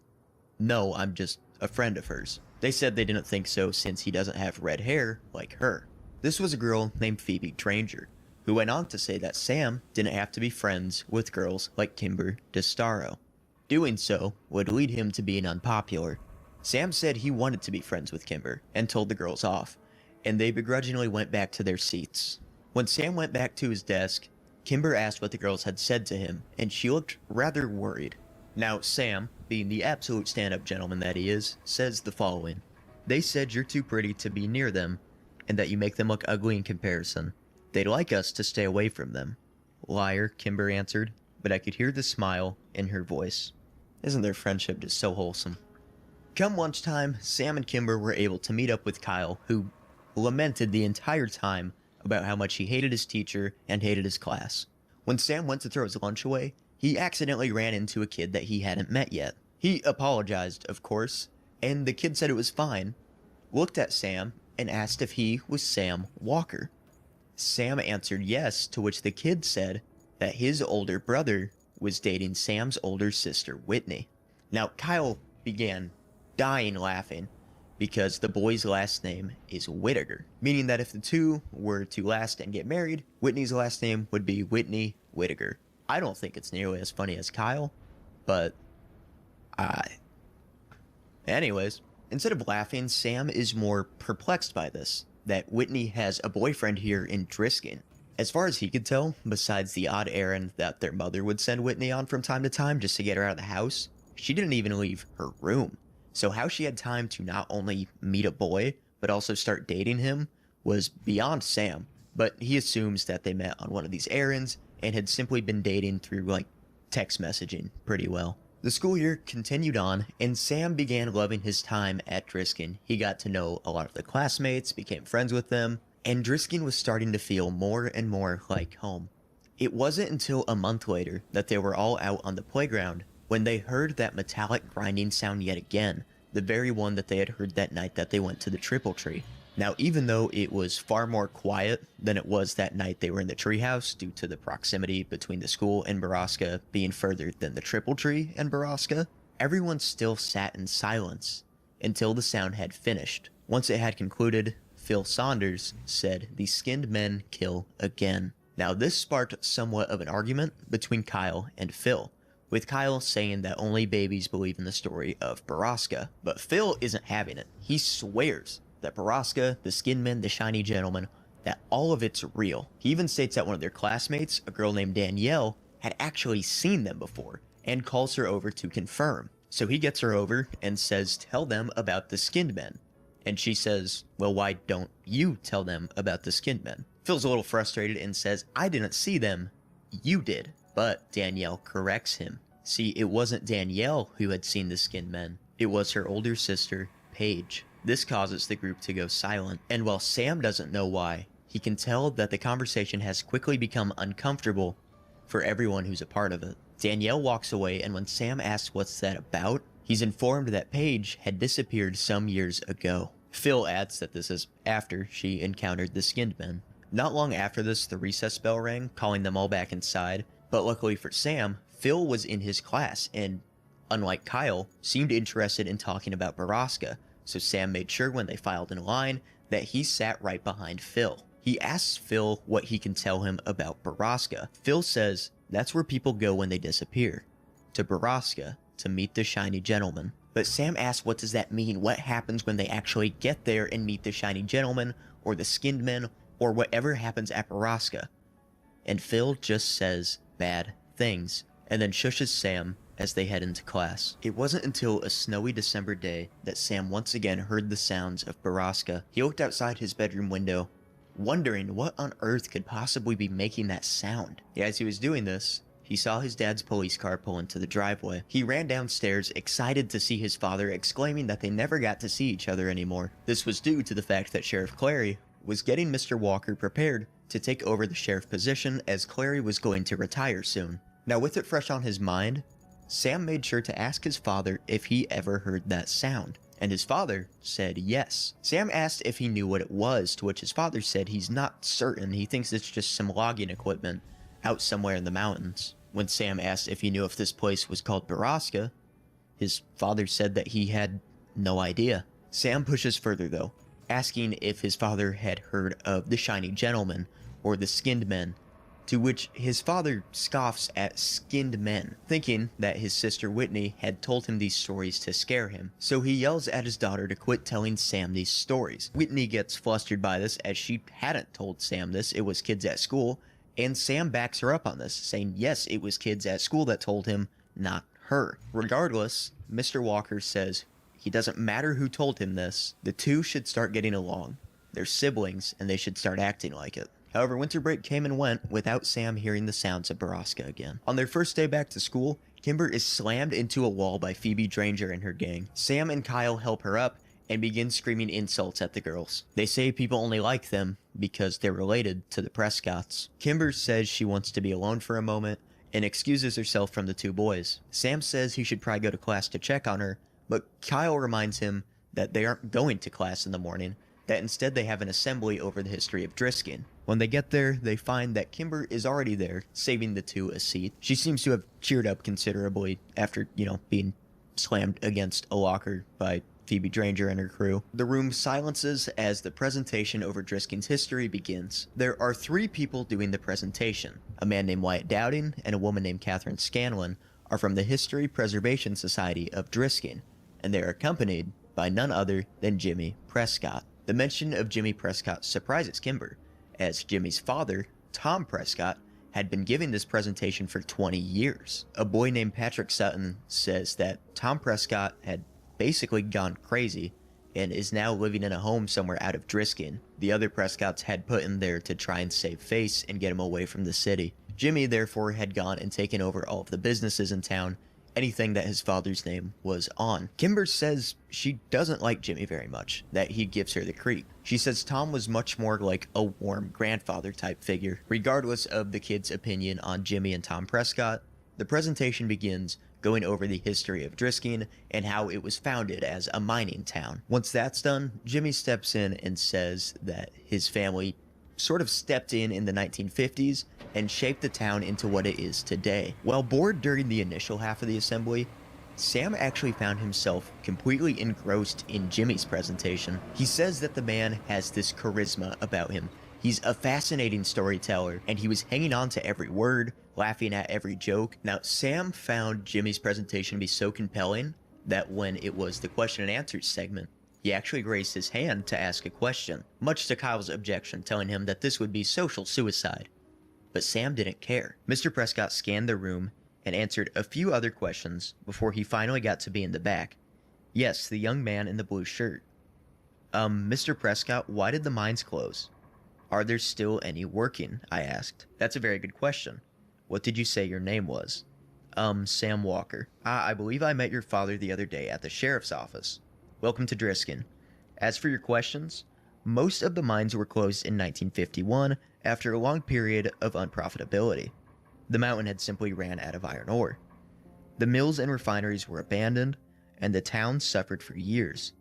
"No, I'm just a friend of hers." They said they didn't think so since he doesn't have red hair like her. This was a girl named Phoebe Granger, who went on to say that Sam didn't have to be friends with girls like Kimber DeStaro. Doing so would lead him to being unpopular. Sam said he wanted to be friends with Kimber and told the girls off, and they begrudgingly went back to their seats. When Sam went back to his desk, Kimber asked what the girls had said to him, and she looked rather worried. Now Sam, being the absolute stand-up gentleman that he is, says the following. "They said you're too pretty to be near them, and that you make them look ugly in comparison. They'd like us to stay away from them." "Liar," Kimber answered, but I could hear the smile in her voice. Isn't their friendship just so wholesome? Come lunchtime, Sam and Kimber were able to meet up with Kyle, who lamented the entire time about how much he hated his teacher and hated his class. When Sam went to throw his lunch away, he accidentally ran into a kid that he hadn't met yet. He apologized, of course, and the kid said it was fine, looked at Sam, and asked if he was Sam Walker. Sam answered yes, to which the kid said that his older brother was dating Sam's older sister, Whitney. Now, Kyle began dying laughing because the boy's last name is Whittaker, meaning that if the two were to last and get married, Whitney's last name would be Whitney Whittaker. I don't think it's nearly as funny as Kyle, but anyways, instead of laughing, Sam is more perplexed by this, that Whitney has a boyfriend here in Driskin. As far as he could tell, besides the odd errand that their mother would send Whitney on from time to time just to get her out of the house, she didn't even leave her room. So how she had time to not only meet a boy, but also start dating him was beyond Sam. But he assumes that they met on one of these errands and had simply been dating through, text messaging pretty well. The school year continued on, and Sam began loving his time at Driskin. He got to know a lot of the classmates, became friends with them, and Driskin was starting to feel more and more like home. It wasn't until a month later that they were all out on the playground when they heard that metallic grinding sound yet again, the very one that they had heard that night that they went to the Triple Tree. Now, even though it was far more quiet than it was that night they were in the treehouse due to the proximity between the school and Baraska being further than the Triple Tree and Baraska, everyone still sat in silence until the sound had finished. Once it had concluded, Phil Saunders said, "The skinned men kill again." Now, this sparked somewhat of an argument between Kyle and Phil, with Kyle saying that only babies believe in the story of Baraska, but Phil isn't having it. He swears that Baraska, the skin men, the shiny gentleman, that all of it's real. He even states that one of their classmates, a girl named Danielle, had actually seen them before, and calls her over to confirm. So he gets her over and says, "Tell them about the skinned men." And she says, well, why don't you tell them about the skinned men? Phil's a little frustrated and says, I didn't see them, you did. But Danielle corrects him. See, it wasn't Danielle who had seen the skinned men. It was her older sister, Paige. This causes the group to go silent, and while Sam doesn't know why, he can tell that the conversation has quickly become uncomfortable for everyone who's a part of it. Danielle walks away, and when Sam asks what's that about, he's informed that Paige had disappeared some years ago. Phil adds that this is after she encountered the skinned men. Not long after this, the recess bell rang, calling them all back inside, but luckily for Sam, Phil was in his class and, unlike Kyle, seemed interested in talking about Baraska, so Sam made sure when they filed in line that he sat right behind Phil. He asks Phil what he can tell him about Baraska. Phil says that's where people go when they disappear, to Baraska, to meet the shiny gentleman. But Sam asks what does that mean? What happens when they actually get there and meet the shiny gentleman, or the skinned men, or whatever happens at Baraska? And Phil just says bad things, and then shushes Sam as they head into class. It wasn't until a snowy December day that Sam once again heard the sounds of Baraska. He looked outside his bedroom window, wondering what on earth could possibly be making that sound. As he was doing this, he saw his dad's police car pull into the driveway. He ran downstairs, excited to see his father, exclaiming that they never got to see each other anymore. This was due to the fact that Sheriff Clary was getting Mr. Walker prepared to take over the sheriff position, as Clary was going to retire soon. Now, with it fresh on his mind, Sam made sure to ask his father if he ever heard that sound, and his father said yes. Sam asked if he knew what it was, to which his father said he's not certain. He thinks it's just some logging equipment out somewhere in the mountains. When Sam asked if he knew if this place was called Baraska, his father said that he had no idea. Sam pushes further though, asking if his father had heard of the shiny gentleman or the skinned men, to which his father scoffs at skinned men, thinking that his sister Whitney had told him these stories to scare him. So he yells at his daughter to quit telling Sam these stories. Whitney gets flustered by this, as she hadn't told Sam this, it was kids at school, and Sam backs her up on this, saying yes, it was kids at school that told him, not her. Regardless, Mr. Walker says he doesn't matter who told him this, the two should start getting along. They're siblings, and they should start acting like it. However, winter break came and went without Sam hearing the sounds of Baraska again. On their first day back to school, Kimber is slammed into a wall by Phoebe Dranger and her gang. Sam and Kyle help her up and begin screaming insults at the girls. They say people only like them because they're related to the Prescotts. Kimber says she wants to be alone for a moment and excuses herself from the two boys. Sam says he should probably go to class to check on her, but Kyle reminds him that they aren't going to class in the morning, that instead they have an assembly over the history of Driskin. When they get there, they find that Kimber is already there, saving the two a seat. She seems to have cheered up considerably after, being slammed against a locker by Phoebe Dranger and her crew. The room silences as the presentation over Driskin's history begins. There are three people doing the presentation. A man named Wyatt Dowding and a woman named Catherine Scanlon are from the History Preservation Society of Driskin, and they are accompanied by none other than Jimmy Prescott. The mention of Jimmy Prescott surprises Kimber, as Jimmy's father, Tom Prescott, had been giving this presentation for 20 years. A boy named Patrick Sutton says that Tom Prescott had basically gone crazy and is now living in a home somewhere out of Driskin. The other Prescotts had put him there to try and save face and get him away from the city. Jimmy therefore had gone and taken over all of the businesses in town, anything that his father's name was on. Kimber says she doesn't like Jimmy very much, that he gives her the creep. She says Tom was much more like a warm grandfather type figure. Regardless of the kids' opinion on Jimmy and Tom Prescott, the presentation begins going over the history of Driskin and how it was founded as a mining town. Once that's done, Jimmy steps in and says that his family sort of stepped in the 1950s and shaped the town into what it is today. While bored during the initial half of the assembly, Sam actually found himself completely engrossed in Jimmy's presentation. He says that the man has this charisma about him. He's a fascinating storyteller, and he was hanging on to every word, laughing at every joke. Now, Sam found Jimmy's presentation to be so compelling that when it was the question and answer segment, he actually raised his hand to ask a question, much to Kyle's objection, telling him that this would be social suicide. But Sam didn't care. Mr. Prescott scanned the room and answered a few other questions before he finally got to be in the back. Yes, the young man in the blue shirt. Mr. Prescott, why did the mines close? Are there still any working? I asked. That's a very good question. What did you say your name was? Sam Walker. I believe I met your father the other day at the sheriff's office. Welcome to Driskin. As for your questions, most of the mines were closed in 1951 after a long period of unprofitability. The mountain had simply ran out of iron ore. The mills and refineries were abandoned, and the town suffered for years.